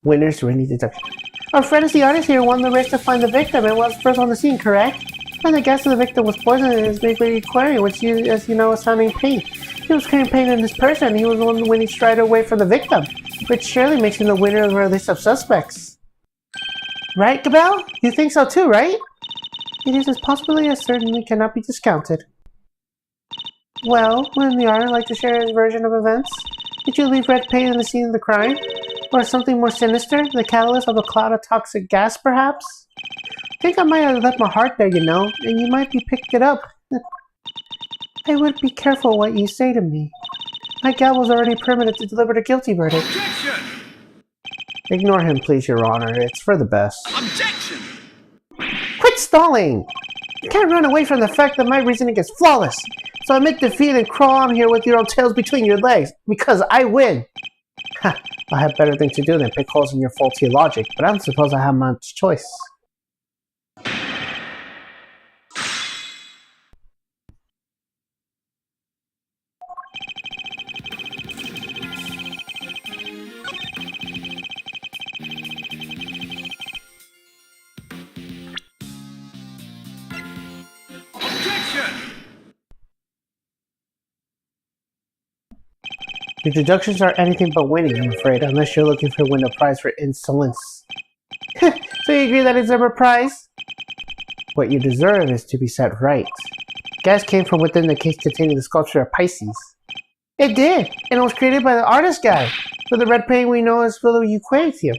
Winners winning deduction. Our friend is the artist here won the race to find the victim and was first on the scene, correct? And the guess of the victim was poisoned and is maybe requiring, which you, as you know, is sounding pain. He was carrying pain in this person, and he was the one winning straight away from the victim, which surely makes him the winner of our list of suspects. Right, Gabelle? You think so too, right? It is as possibly as certainly cannot be discounted. Well, wouldn't the artist like to share his version of events? Did you leave red paint in the scene of the crime? Or something more sinister? The catalyst of a cloud of toxic gas, perhaps? I think I might have left my heart there, you know, and you might be picked it up. I would be careful what you say to me. My gavel's already permitted to deliver the guilty verdict. Objection! Ignore him, please, Your Honor. It's for the best. Objection! Quit stalling! You can't run away from the fact that my reasoning is flawless. So admit defeat and crawl on here with your own tails between your legs, because I win. Ha! I have better things to do than pick holes in your faulty logic, but I don't suppose I have much choice. Your deductions are anything but winning, I'm afraid, unless you're looking to win a prize for insolence. So you agree that it's a prize? What you deserve is to be set right. Gas came from within the case containing the sculpture of Pisces. It did, and it was created by the artist guy. With the red paint we know is filled with euquacium.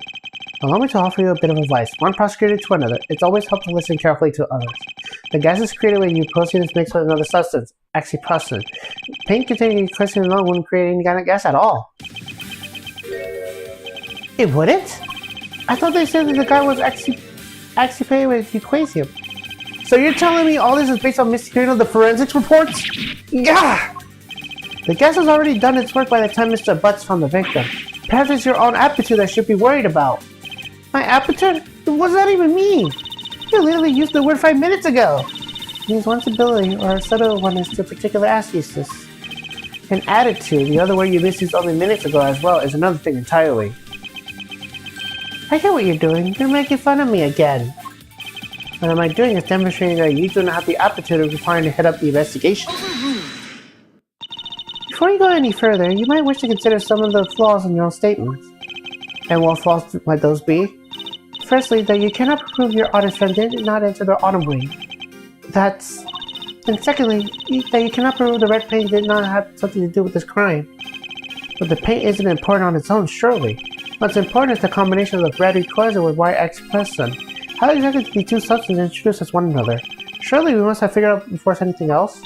Allow me to offer you a bit of advice. One prosecutor to another. It's always helpful to listen carefully to others. The gas is created when euquacium is mixed with another substance, oxyprocin. Paint containing euquacium alone wouldn't create any kind of gas at all. It wouldn't? I thought they said that the guy was oxypated with euquacium. So you're telling me all this is based on mishearing of the forensics reports? Gah! The gas has already done its work by the time Mr. Butts found the victim. Perhaps it's your own aptitude I should be worried about. My aptitude? What does that even mean? You literally used the word 5 minutes ago. It means one's ability, or a subtle one is to a particular uses. An attitude, the other word you misused only minutes ago as well, is another thing entirely. I get what you're doing. You're making fun of me again. What am I doing is demonstrating that you do not have the aptitude required to head up the investigation. Before you go any further, you might wish to consider some of the flaws in your own statements. And what flaws might those be? Firstly, that you cannot prove your artist friend did not enter the autumn wing. And secondly, that you cannot prove the red paint did not have something to do with this crime. But the paint isn't important on its own, surely. What's important is the combination of the red euquacium with white oxyprocin. How exactly did the two substances introduce as one another? Surely we must have figured out before us anything else?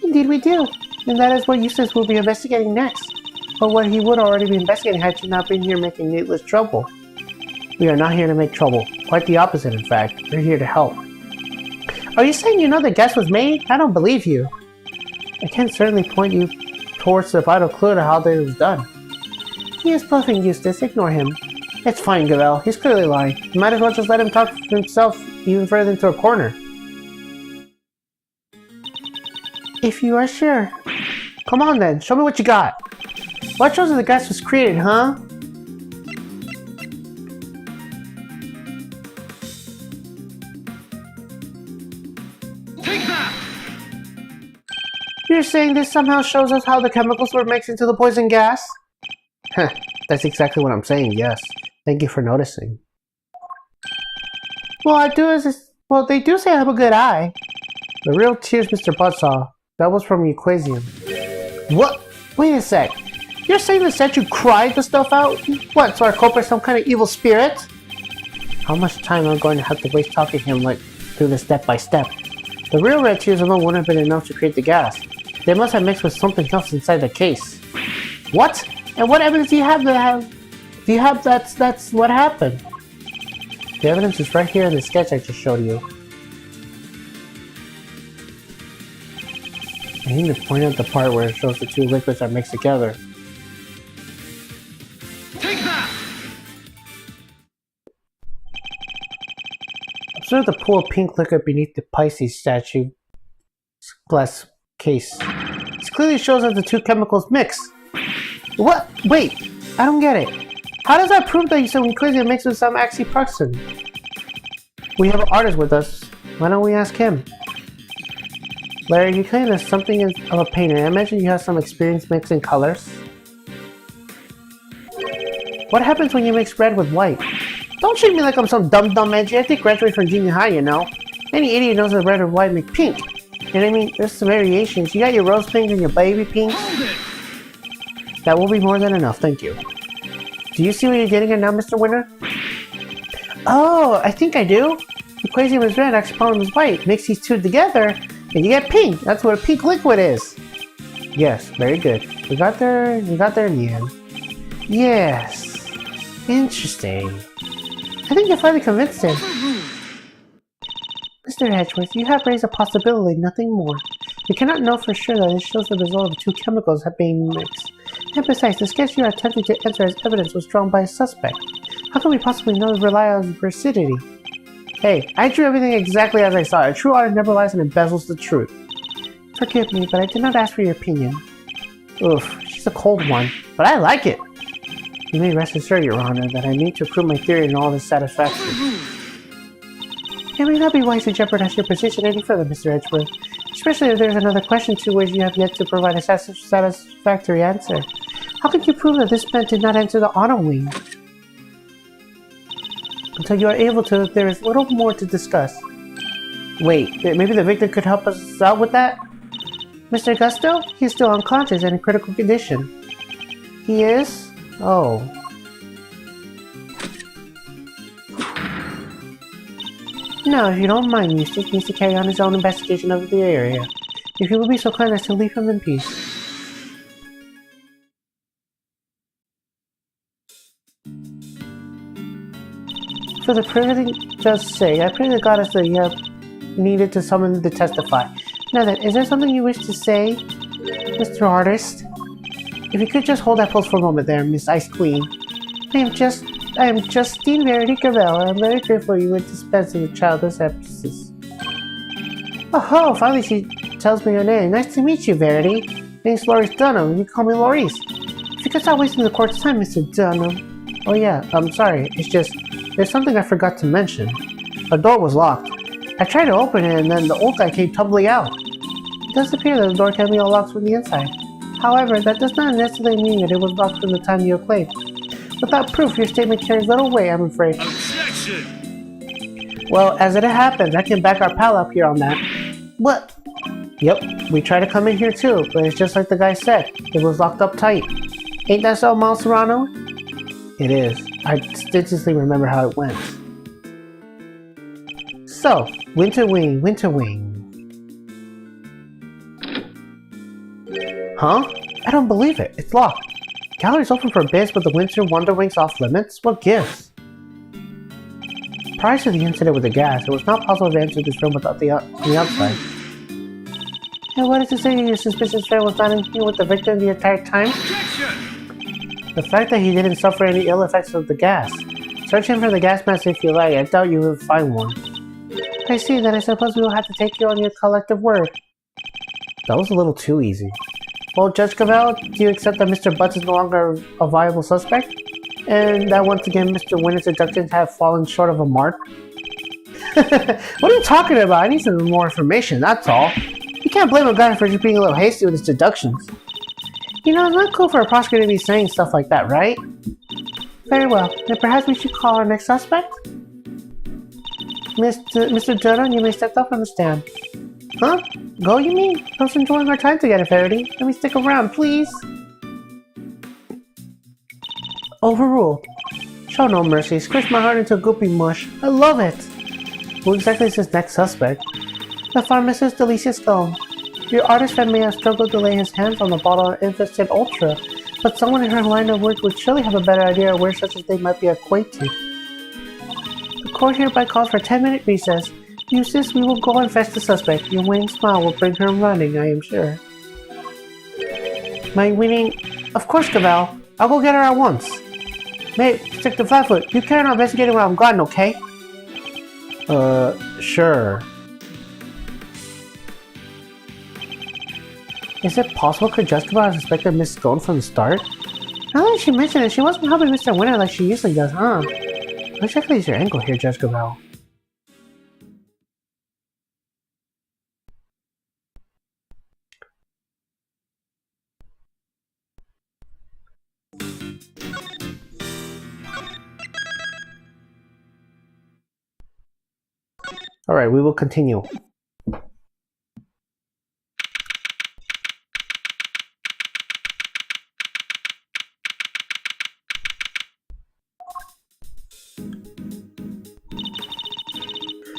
Indeed we do, and that is what Eustace will be investigating next. Or what he would already be investigating had you not been here making needless trouble. We are not here to make trouble. Quite the opposite, in fact. We're here to help. Are you saying you know the guess was made? I don't believe you. I can certainly point you towards the vital clue to how it was done. He is bluffing, Eustace. Ignore him. It's fine, Gabelle. He's clearly lying. You might as well just let him talk for himself even further into a corner. If you are sure. Come on then, show me what you got. What shows that the gas was created, huh? Take that! You're saying this somehow shows us how the chemicals were mixed into the poison gas? Heh, that's exactly what I'm saying, yes. Thank you for noticing. Well, they do say I have a good eye. The real tears Mr. Butt saw, that was from euquacium. What? Wait a sec. You're saying the statue cried the stuff out? What, so our culprit is some kind of evil spirit? How much time am I going to have to waste talking to him through this step by step? The real red tears alone wouldn't have been enough to create the gas. They must have mixed with something else inside the case. What? And what evidence do you have that's what happened? The evidence is right here in the sketch I just showed you. I need to point out the part where it shows the two liquids are mixed together. Take that! Observe the pool of pink liquor beneath the Pisces statue glass case. This clearly shows that the two chemicals mix. What? Wait, I don't get it. How does that prove that you said when crazy mixed with some oxyproxin? We have an artist with us. Why don't we ask him? Larry, you claim there's something of a painter. I imagine you have some experience mixing colors. What happens when you mix red with white? Don't treat me like I'm some dumb edgy. I think graduated from junior high, you know. Any idiot knows that red and white make pink. You know what I mean? There's some variations. You got your rose pink and your baby pink. That will be more than enough, thank you. Do you see what you're getting at now, Mr. Winner? Oh, I think I do. Equation is red, oxypolymer is white. Mix these two together, and you get pink. That's what a pink liquid is. Yes, very good. We got there in the end. Yes. Interesting. I think you finally convinced him. Mr. Edgeworth, you have raised a possibility, nothing more. We cannot know for sure that this shows the result of two chemicals being mixed. And besides, the sketch you are attempting to enter as evidence was drawn by a suspect. How can we possibly rely on veracity? Hey, I drew everything exactly as I saw it. A true artist never lies and embezzles the truth. Forgive me, but I did not ask for your opinion. Oof, she's a cold one, but I like it. You may rest assured, Your Honor, that I need to prove my theory in all this satisfaction. It may not be wise to jeopardize your position any further, Mr. Edgeworth, especially if there's another question to which you have yet to provide a satisfactory answer. How could you prove that this man did not enter the auto wing? Until you are able to, there is little more to discuss. Wait, maybe the victim could help us out with that? Mr. Gusto? He is still unconscious and in critical condition. He is? Oh. No, if you don't mind, Eustace needs to carry on his own investigation of the area. If you will be so kind as to leave him in peace. For the privilege's sake, I pray to the goddess that you have needed to summon to testify. Now then, is there something you wish to say, Mr. Artist? If you could just hold that pose for a moment there, Miss Ice Queen. I am Justine Verity Gravel, and I'm very grateful you would dispense with childless absences. Oh, finally she tells me her name. Nice to meet you, Verity. Name's Maurice Dunham. You call me Maurice. If you could stop wasting the court's time, Mr. Dunham. Oh yeah, I'm sorry. It's just, there's something I forgot to mention. The door was locked. I tried to open it, and then the old guy came tumbling out. It does appear that the door can be unlocked from the inside. However, that does not necessarily mean that it was locked from the time you claimed. Without proof, your statement carries little weight, I'm afraid. Objection! Well, as it happens, I can back our pal up here on that. What? Yep, we tried to come in here too, but it's just like the guy said. It was locked up tight. Ain't that so, Miles Serrano? It is. I distinctly remember how it went. So, Winter Wing. Huh? I don't believe it. It's locked. Gallery's open for bids, but the Winter Wonder Wing's off limits? What gives? Prior to the incident with the gas, it was not possible to enter this room without the outside. And what is to say your suspicious friend was not in here with the victim the entire time? Objection! The fact that he didn't suffer any ill effects of the gas. Search him for the gas mask if you like. I doubt you will find one. I see, then I suppose we will have to take you on your collective word. That was a little too easy. Well, Judge Cavell, do you accept that Mr. Butts is no longer a viable suspect? And that once again Mr. Winner's deductions have fallen short of a mark? What are you talking about? I need some more information, that's all. You can't blame a guy for just being a little hasty with his deductions. You know, it's not cool for a prosecutor to be saying stuff like that, right? Very well, then perhaps we should call our next suspect? Mr. Dunham, you may step up from the stand. Huh? Go, you mean? I was enjoying our time together, Verity. Let me stick around, please. Overruled. Show no mercy. Squish my heart into a goopy mush. I love it. Who exactly is this next suspect? The pharmacist Delicia Stone. Your artist friend may have struggled to lay his hands on the bottle of Infested Ultra, but someone in her line of work would surely have a better idea of where such a thing might be equated. The court hereby calls for a 10-minute recess. Eustace, we will go and fetch the suspect. Your winning smile will bring her running, I am sure. My winning... Of course, Cavell. I'll go get her at once. Mate, stick to Flatfoot. You carry on investigating while I'm gone, okay? Sure. Is it possible could Jessica have suspected Miss Scone from the start? Now that she mentioned it, she wasn't helping Mr. Winter like she usually does, huh? What exactly is your angle here, Jessica Bell? Alright, we will continue.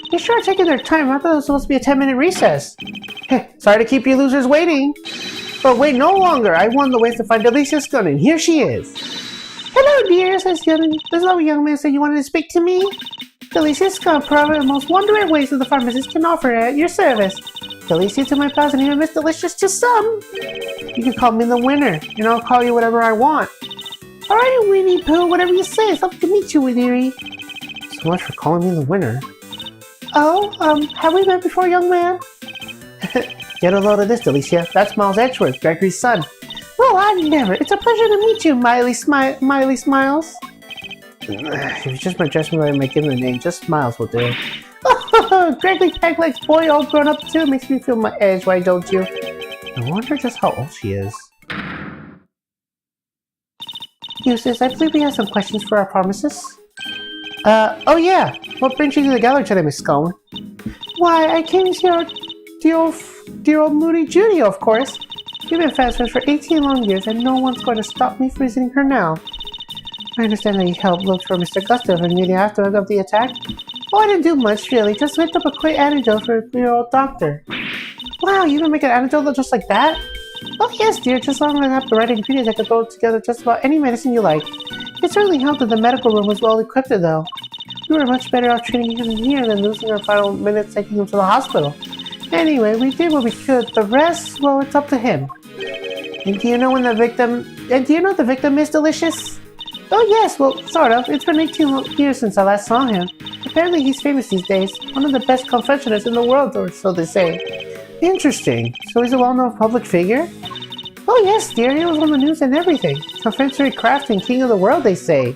They sure are taking their time. I thought it was supposed to be a 10-minute recess. Sorry to keep you losers waiting. But wait no longer. I won the way to find Alicia Scone, and here she is. Hello, dear, says this little young man said you wanted to speak to me. Alicia Scone, probably the most wondrous ways that the pharmacist can offer at your service. Delicia to my pals and even Miss Delicious to some. You can call me the winner, and I'll call you whatever I want. Alright, Winnie Pooh, whatever you say. It's lovely to meet you, Winnie. So much for calling me the winner. Oh, have we met before, young man? Get a load of this, Delicia. That's Miles Edgeworth, Gregory's son. Well, I never. It's a pleasure to meet you, Miley Smiles. If you just my judgment by my given a name, just Smiles will do. Oh, Gregory Pegleg's boy all grown up too. Makes me feel my age, why don't you? I wonder just how old she is. Eustace, I believe we have some questions for our pharmacist. Oh yeah. What brings you to the gallery today, Miss Scone? Why, I came to see dear old Moody Judy, of course. We've been fast friends for 18 long years, and no one's going to stop me from visiting her now. I understand that you helped look for Mr. Gustav in the aftermath of the attack. Oh, I didn't do much, really. Just whipped up a quick antidote for your old doctor. Wow, you can make an antidote just like that? Oh yes, dear. Just as long as I have the right ingredients, I could throw together just about any medicine you like. It certainly helped that the medical room was well equipped, though. We were much better off treating him here than losing our final minutes taking him to the hospital. Anyway, we did what we could. The rest, well, it's up to him. And do you know the victim is Delicious? Oh yes, well, sort of. It's been 18 years since I last saw him. Apparently he's famous these days. One of the best confectioners in the world, or so they say. Interesting. So he's a well-known public figure? Oh yes, dear. He was on the news and everything. Confectionery craft and king of the world, they say.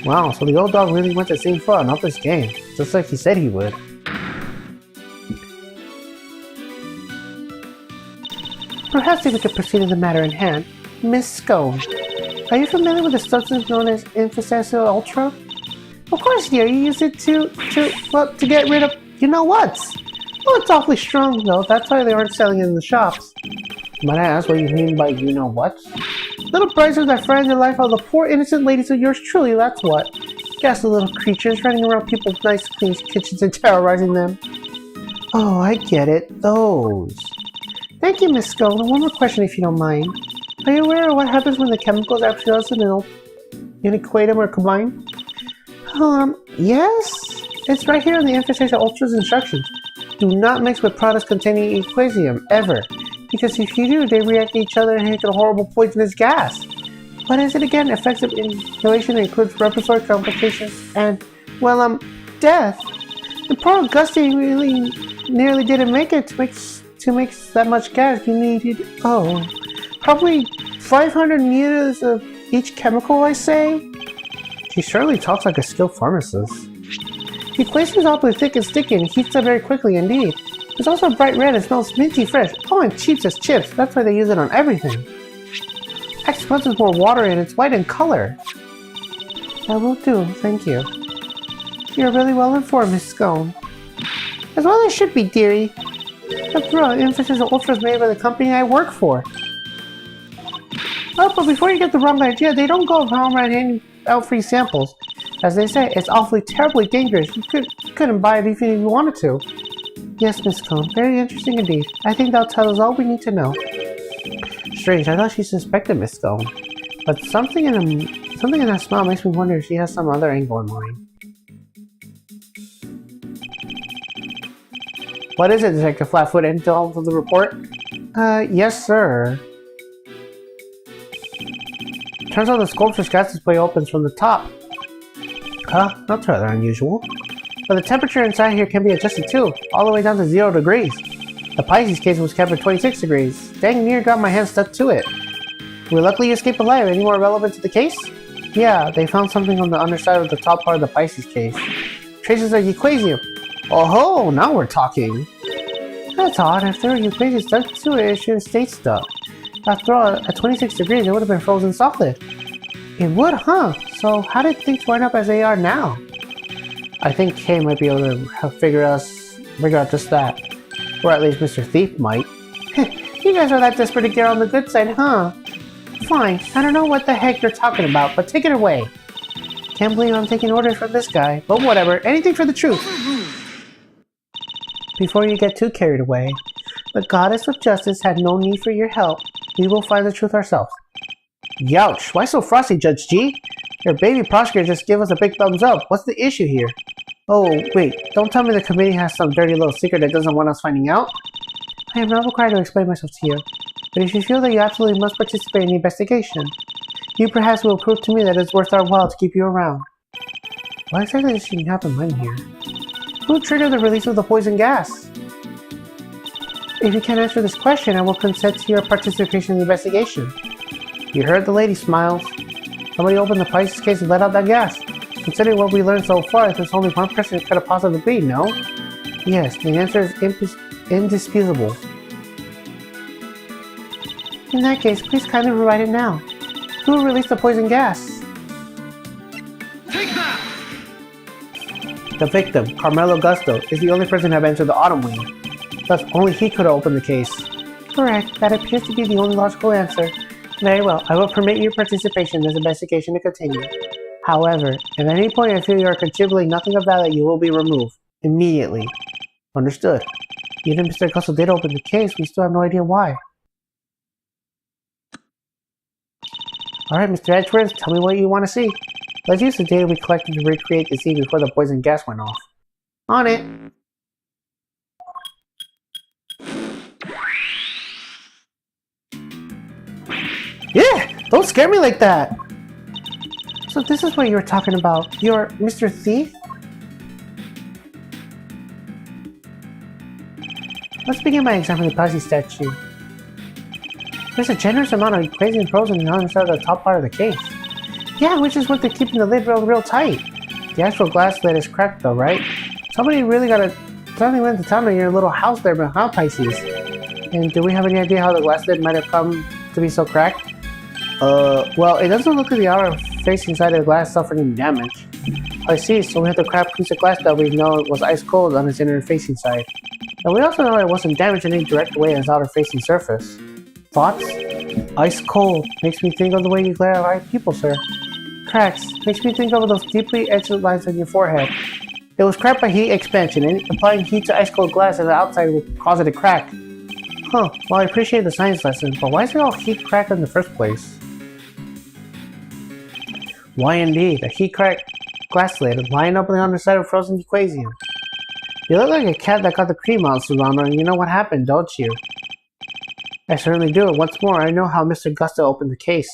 Wow, so the old dog really went to same far and up his game. Just like he said he would. Perhaps if we could proceed to the matter in hand. Miss Scone, are you familiar with the substance known as Infocessor Ultra? Of course, dear. You use it to get rid of you-know-whats. Oh, it's awfully strong, though. That's why they aren't selling it in the shops. Might I ask what you mean by you-know-whats? Little brazers that frighten the life out of the poor innocent ladies of yours truly, that's what. Ghastly little creatures running around people's nice clean kitchens and terrorizing them. Oh, I get it. Those. Thank you, Miss Scone. One more question, if you don't mind. Are you aware of what happens when the chemicals absolutely uniquatum or combine? Yes? It's right here in the Infocessor Ultra's instructions. Do not mix with products containing equasium, ever. Because if you do, they react to each other and make a horrible poisonous gas. What is it again? Effects of inhalation includes respiratory complications and, well, death. The poor Augustine really nearly didn't make it to make that much gas. You needed, probably 500 meters of each chemical, I say. She surely talks like a skilled pharmacist. The equation is awfully thick and sticky and heats up very quickly indeed. It's also bright red and smells minty fresh. Oh, and cheap as chips. That's why they use it on everything. I suppose there's more water and it's white in color. That will do, thank you. You're really well informed, Miss Scone. As well as should be, dearie. After all, Infocessor Ultra is made by the company I work for. Oh, but before you get the wrong idea, they don't go around handing out free samples. As they say, it's awfully terribly dangerous. You couldn't buy it even if you wanted to. Yes, Miss Scone. Very interesting indeed. I think that'll tell us all we need to know. Strange. I thought she suspected Miss Scone. But something in her smile makes me wonder if she has some other angle in mind. What is it, Detective Flatfoot? Intel of the report? Yes, sir. Turns out the sculpture's gas display opens from the top. Huh? That's rather unusual. But the temperature inside here can be adjusted too, all the way down to 0 degrees. The Pisces case was kept at 26 degrees. Dang near got my hand stuck to it. We luckily escaped alive. Any more relevant to the case? Yeah, they found something on the underside of the top part of the Pisces case. Traces of Euquasium. Oh ho, now we're talking. That's odd. If there were Euquasium stuck to it, it shouldn't stay stuck. After all, at 26 degrees, it would have been frozen solid. It would, huh? So how did things wind up as they are now? I think Kay might be able to figure out just that. Or at least Mr. Thief might. You guys are that desperate to get on the good side, huh? Fine, I don't know what the heck you're talking about, but take it away. Can't believe I'm taking orders from this guy, but whatever, anything for the truth. Before you get too carried away, the goddess of justice had no need for your help. We will find the truth ourselves. Youch, why so frosty, Judge G? Your baby prosecutor just gave us a big thumbs up. What's the issue here? Oh, wait, don't tell me the committee has some dirty little secret that doesn't want us finding out? I am not required to explain myself to you, but if you feel that you absolutely must participate in the investigation, you perhaps will prove to me that it's worth our while to keep you around. Why exactly does she have in mind here? Who triggered the release of the poison gas? If you can't answer this question, I will consent to your participation in the investigation. You heard the lady smiles. Somebody opened the Pisces case and let out that gas. Considering what we learned so far, there's only one person who could have possibly be, no? Yes, the answer is indisputable. In that case, please kindly provide it now. Who released the poison gas? Take that! The victim, Carmelo Gusto, is the only person to have entered the Autumn Wing. Thus, only he could have opened the case. Correct, that appears to be the only logical answer. Very well, I will permit your participation in this investigation to continue. However, if at any point I feel you are contributing nothing of value, you will be removed. Immediately. Understood. Even Mr. Gusto did open the case, we still have no idea why. Alright, Mr. Edgeworth, tell me what you want to see. Let's use the data we collected to recreate the scene before the poison gas went off. On it! Yeah! Don't scare me like that! So this is what you were talking about. You're Mr. Thief? Let's begin by examining the Pisces statue. There's a generous amount of Euquasium frozen on the underside of the top part of the case. Yeah, which is what they're keeping the lid real tight. The actual glass lid is cracked though, right? Somebody went to town on your little house there behind Pisces. And do we have any idea how the glass lid might have come to be so cracked? Well, it doesn't look like the outer facing side of the glass suffered any damage. I see, so we have to crack a piece of glass that we know it was ice cold on its inner facing side. And we also know it wasn't damaged in any direct way on its outer facing surface. Thoughts? Ice cold. Makes me think of the way you glare at our people, sir. Cracks. Makes me think of those deeply etched lines on your forehead. It was cracked by heat expansion, and applying heat to ice cold glass on the outside would cause it to crack. Huh, well I appreciate the science lesson, but why is it all heat cracked in the first place? Why indeed, a heat cracked glass lid lying up on the underside of frozen Euquasium. You look like a cat that got the cream out, Solana, and you know what happened, don't you? I certainly do. Once more, I know how Mr. Gusto opened the case.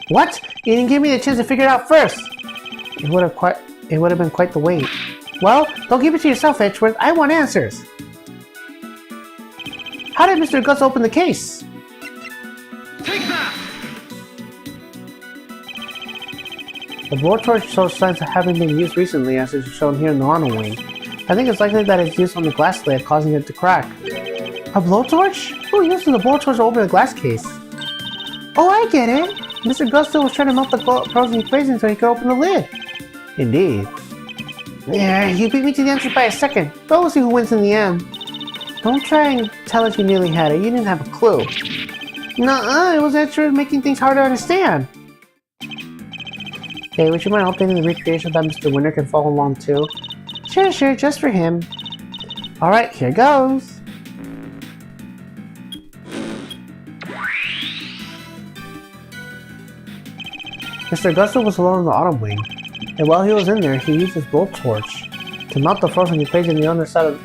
What? You didn't give me the chance to figure it out first! It would have been quite the wait. Well, don't keep it to yourself, Edgeworth. I want answers! How did Mr. Gusto open the case? Take that! The blowtorch shows signs of having been used recently, as is shown here in the honor wing. I think it's likely that it's used on the glass lid, causing it to crack. A blowtorch? Who uses a blowtorch to open a glass case? Oh, I get it! Mr. Gusto was trying to melt the frozen Euquasium so he could open the lid. Indeed. Yeah, you beat me to the answer by a second. But we'll see who wins in the end. Don't try and tell us you nearly had it. You didn't have a clue. Nuh-uh, it was actually making things hard to understand. Hey, would you mind updating the recreation that Mr. Winter can follow along too? Sure, just for him. Alright, here goes. Mr. Gusto was alone in the Autumn Wing, and while he was in there, he used his blowtorch to melt the frozen Euquasium on the underside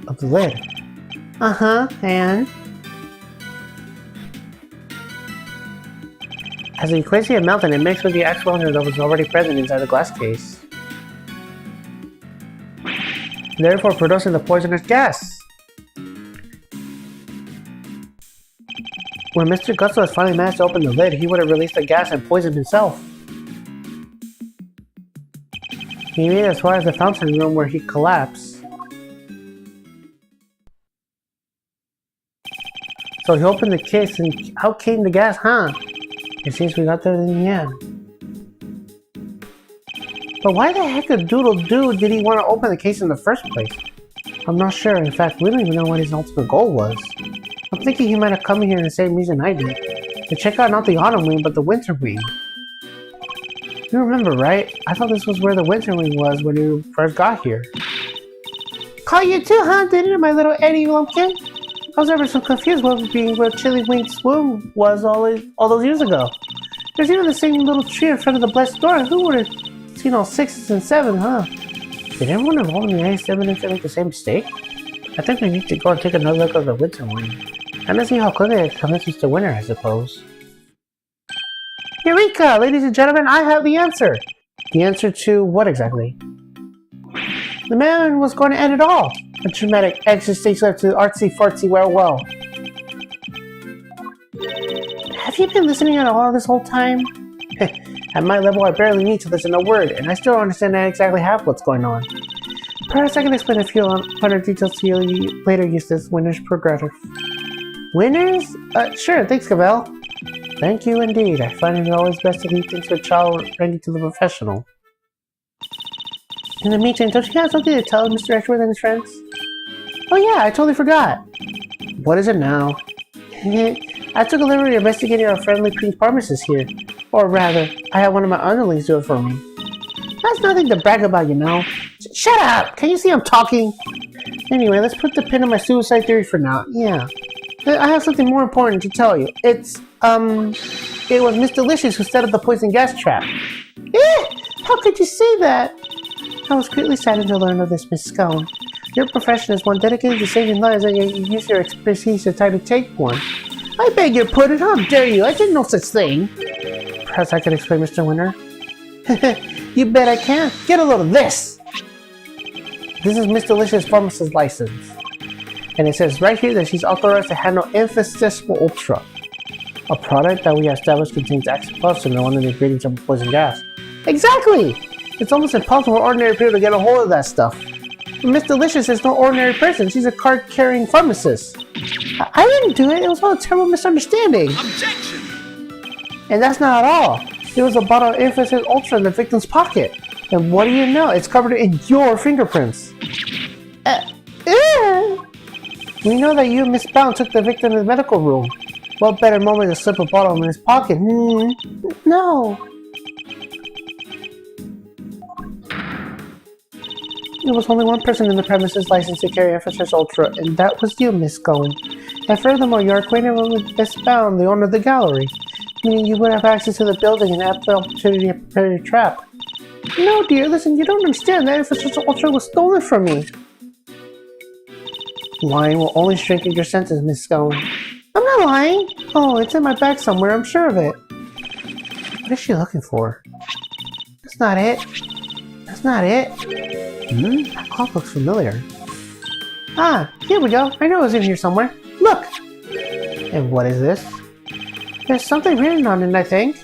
of the lid. Uh-huh, and? As the Euquasium melted, it mixed with the actual energy that was already present inside the glass case. therefore producing the poisonous gas. When Mr. Gusto has finally managed to open the lid, he would have released the gas and poisoned himself. He made it as far as the fountain room where he collapsed. So he opened the case and out came the gas, huh? It seems we got there in the end. But why the heck a doodle-doo did he want to open the case in the first place? I'm not sure. In fact, we don't even know what his ultimate goal was. I'm thinking he might have come here for the same reason I did. To check out not the autumn wing, but the winter wing. You remember, right? I thought this was where the winter wing was when you first got here. Caught you too, huh? Didn't it, my little Eddie Lumpkin? I was ever so confused what being where Chili Wink's womb was all those years ago. There's even the same little tree in front of the blessed door. Who would have seen all 6s and 7s, huh? Did everyone involved in the ice evidence make the same mistake? I think we need to go and take another look at the winter wing. And let's see how quickly it convinces the winner, I suppose. Eureka! Ladies and gentlemen, I have the answer! The answer to what exactly? The man was going to end it all! A dramatic exit stage left to artsy-fartsy well. Have you been listening at all this whole time? At my level, I barely need to listen a word, and I still don't understand exactly half what's going on. Perhaps I can explain a few finer details to you later, Eustace. Winners progressive. Winners? Sure, thanks, Cabell. Thank you indeed. I find it always best to leave things to a child ready to the professional. In the meantime, don't you have something to tell Mr. Edgeworth and his friends? Oh yeah, I totally forgot. What is it now? I took a liberty investigating our friendly Queen's pharmacist here. Or rather, I had one of my underlings do it for me. That's nothing to brag about, you know. Shut up! Can you see I'm talking? Anyway, let's put the pin on my suicide theory for now. Yeah. I have something more important to tell you. It was Miss Delicious who set up the poison gas trap. How could you say that? I was greatly saddened to learn of this, Miss Scone. Your profession is one dedicated to saving lives, and yet you use your expertise to try to take one. I beg your pardon, how dare you? I did no such thing. Perhaps I can explain, Mr. Winter. You bet I can. Get a load of this! This is Miss Delicious' pharmacist's license. And it says right here that she's authorized to handle Infestismal Ultra, a product that we have established contains active plus and one of the ingredients of poison gas. Exactly! It's almost impossible for ordinary people to get a hold of that stuff. But Miss Delicious is no ordinary person. She's a card-carrying pharmacist. I didn't do it. It was all a terrible misunderstanding. Objection! And that's not all. There was a bottle of Infestismal Ultra in the victim's pocket. And what do you know? It's covered in your fingerprints. We know that you and Miss Bound took the victim to the medical room. What better moment to slip a bottle in his pocket? No. There was only one person in the premises licensed to carry Infestismal Ultra, and that was you, Miss Cohen. And furthermore, you are acquainted with Miss Bound, the owner of the gallery, meaning you would have access to the building and have the opportunity to prepare your trap. No, dear, listen, you don't understand. That Infestismal Ultra was stolen from me. Lying will only strengthen your senses, Miss Scone. I'm not lying. Oh, it's in my bag somewhere, I'm sure of it. What is she looking for? That's not it. That's not it. That clock looks familiar. Ah, here we go. I know it was in here somewhere. Look! And what is this? There's something written on it, I think.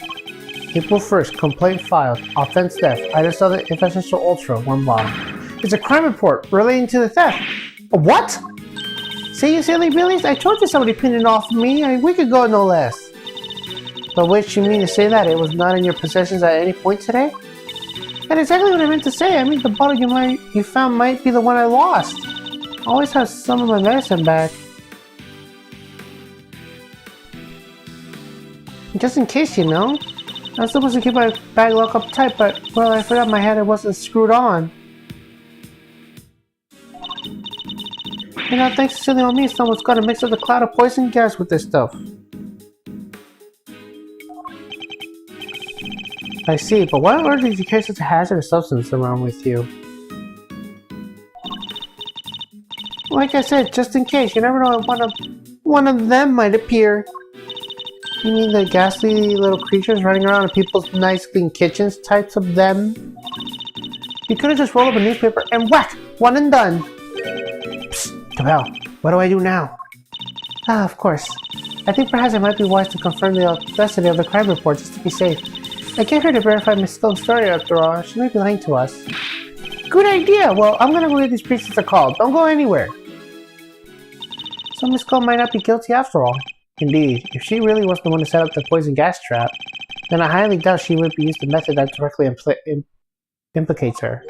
April 1st, complaint filed. Offense theft. I just saw the Infestismal Ultra, 1 bottle. It's a crime report relating to the theft. What? Say you silly billies? I told you somebody pinned it off me a week ago, no less. But wait, you mean to say that it was not in your possessions at any point today? That's exactly what I meant to say. I mean, the bottle you found might be the one I lost. I always have some of my medicine back. Just in case, you know. I was supposed to keep my bag locked up tight, but, well, I forgot my head wasn't screwed on. You know, thanks to silly old me, someone's got to mix up the cloud of poison gas with this stuff. I see, but why on earth did you carry such a hazardous substance around with you? Like I said, just in case, you never know when one of them might appear. You mean the ghastly little creatures running around in people's nice clean kitchens types of them? You could have just rolled up a newspaper and whack! One and done! Psst, Cabell, what do I do now? Ah, of course. I think perhaps it might be wise to confirm the authenticity of the crime report just to be safe. I can't here to verify Miss Sculp's story after all. She may be lying to us. Good idea! Well, I'm gonna believe these priests are called. Don't go anywhere. So Miss Sculp might not be guilty after all. Indeed, if she really was the one to set up the poison gas trap, then I highly doubt she would be used a method that directly implicates her.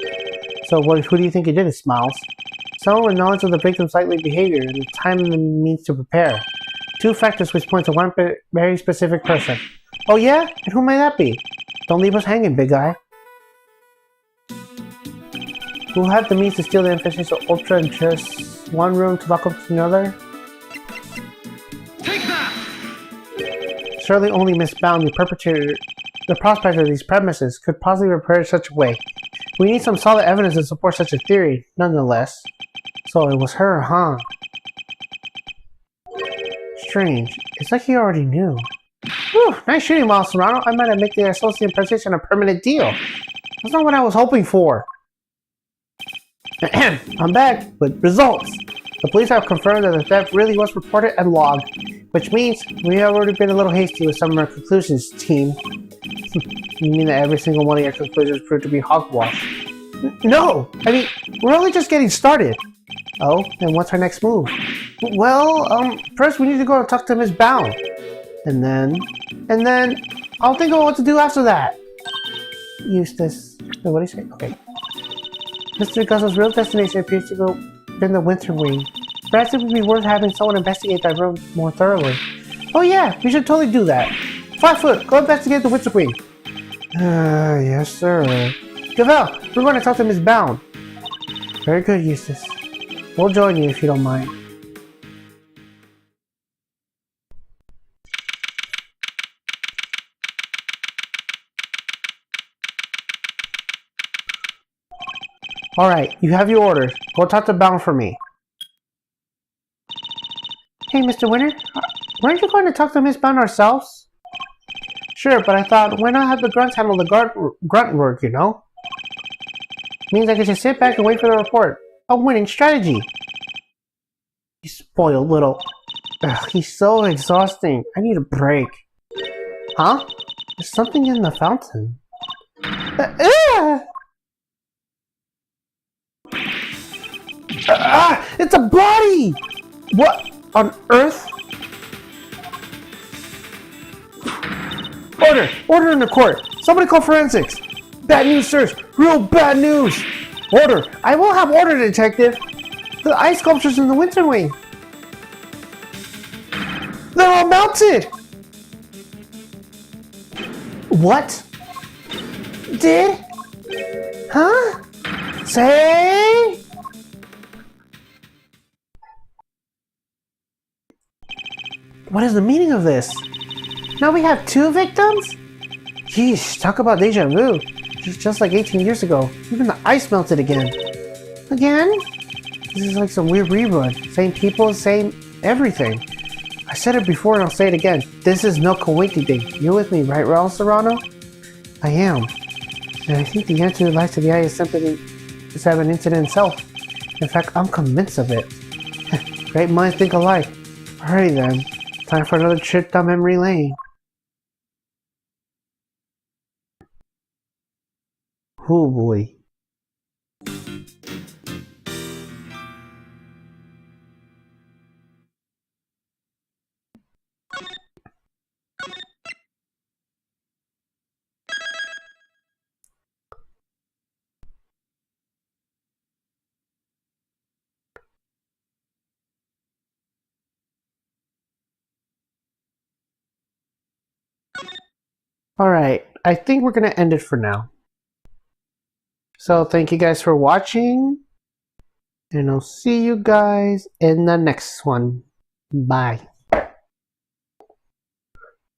So who do you think it did? It smiles. Someone with knowledge of the victim's likely behavior and the time and the means to prepare. Two factors which point to one very specific person. Oh yeah? And who might that be? Don't leave us hanging, big guy. Who had the means to steal the information of Ultra in just one room to lock up another? Take that! Surely only Miss Bound, the prospector of these premises, could possibly prepare such a way. We need some solid evidence to support such a theory, nonetheless. So it was her, huh? Strange. It's like he already knew. Whew, nice shooting, Miles Serrano. I might have made the associate position a permanent deal. That's not what I was hoping for. I'm back with results. The police have confirmed that the theft really was reported and logged, which means we have already been a little hasty with some of our conclusions, team. You mean that every single one of your conclusions proved to be hogwash? No! I mean, we're only just getting started. Oh, and what's our next move? Well, first we need to go and talk to Miss Bound. And then, I'll think of what to do after that. Eustace. Wait, what did he say? Okay. Mr. Gusso's real destination appears to go in the winter wing. Perhaps it would be worth having someone investigate that room more thoroughly. Oh yeah, we should totally do that. Flatfoot, go investigate the winter wing. Yes sir. Gavel, we're going to talk to Miss Bound. Very good, Eustace. We'll join you if you don't mind. Alright, you have your orders. Go talk to Bound for me. Hey, Mr. Winter, weren't you going to talk to Miss Bound ourselves? Sure, but I thought, why not have the grunts handle the grunt work, you know? Means I can just sit back and wait for the report. A winning strategy! You spoiled little... Ugh, he's so exhausting. I need a break. Huh? There's something in the fountain. It's a body! What on earth? Order in the court! Somebody call forensics! Bad news, sirs! Real bad news! Order! I will have order, detective! The ice sculptures in the winter wing! They're all melted! What? Did? Huh? Say? What is the meaning of this? Now we have two victims? Jeez, talk about deja vu. Just like 18 years ago. Even the ice melted again. Again? This is like some weird rerun. Same people, same everything. I said it before and I'll say it again. This is no coinky-dink. You're with me, right, Raul Serrano? I am. And I think the answer lies to the eye is simply the seven incident itself. In fact, I'm convinced of it. Great minds think alike. Alrighty then. Time for another trip down memory lane. Oh boy. Alright, I think we're going to end it for now. So thank you guys for watching, and I'll see you guys in the next one. Bye.